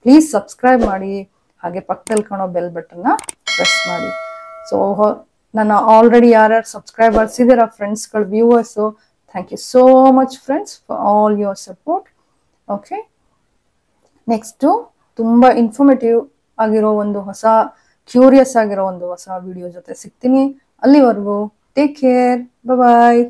ಪ್ಲೀಸ್ ಸಬ್ಸ್ಕ್ರೈಬ್ ಮಾಡಿ, ಹಾಗೆ ಪಕ್ಕದಲ್ಲಿ ಕಾಣೋ ಬೆಲ್ ಬಟನ್ನ ಪ್ರೆಸ್ ಮಾಡಿ. ಸೊ ನನ್ನ ಆಲ್ರೆಡಿ ಯಾರ್ಯಾರು ಸಬ್ಸ್ಕ್ರೈಬರ್ಸ್ ಇದ್ದೀರಾ ಫ್ರೆಂಡ್ಸ್ಗಳು, viewers, thank you so much friends for all your support. Okay. Next ತುಂಬ ಇನ್ಫಾರ್ಮೇಟಿವ್ ಆಗಿರೋ ಒಂದು ಹೊಸ, ಕ್ಯೂರಿಯಸ್ ಆಗಿರೋ ಒಂದು ಹೊಸ ವಿಡಿಯೋ ಜೊತೆ ಸಿಗ್ತೀನಿ. ಅಲ್ಲಿವರೆಗೂ ಟೇಕ್ ಕೇರ್, ಬಾಯ್.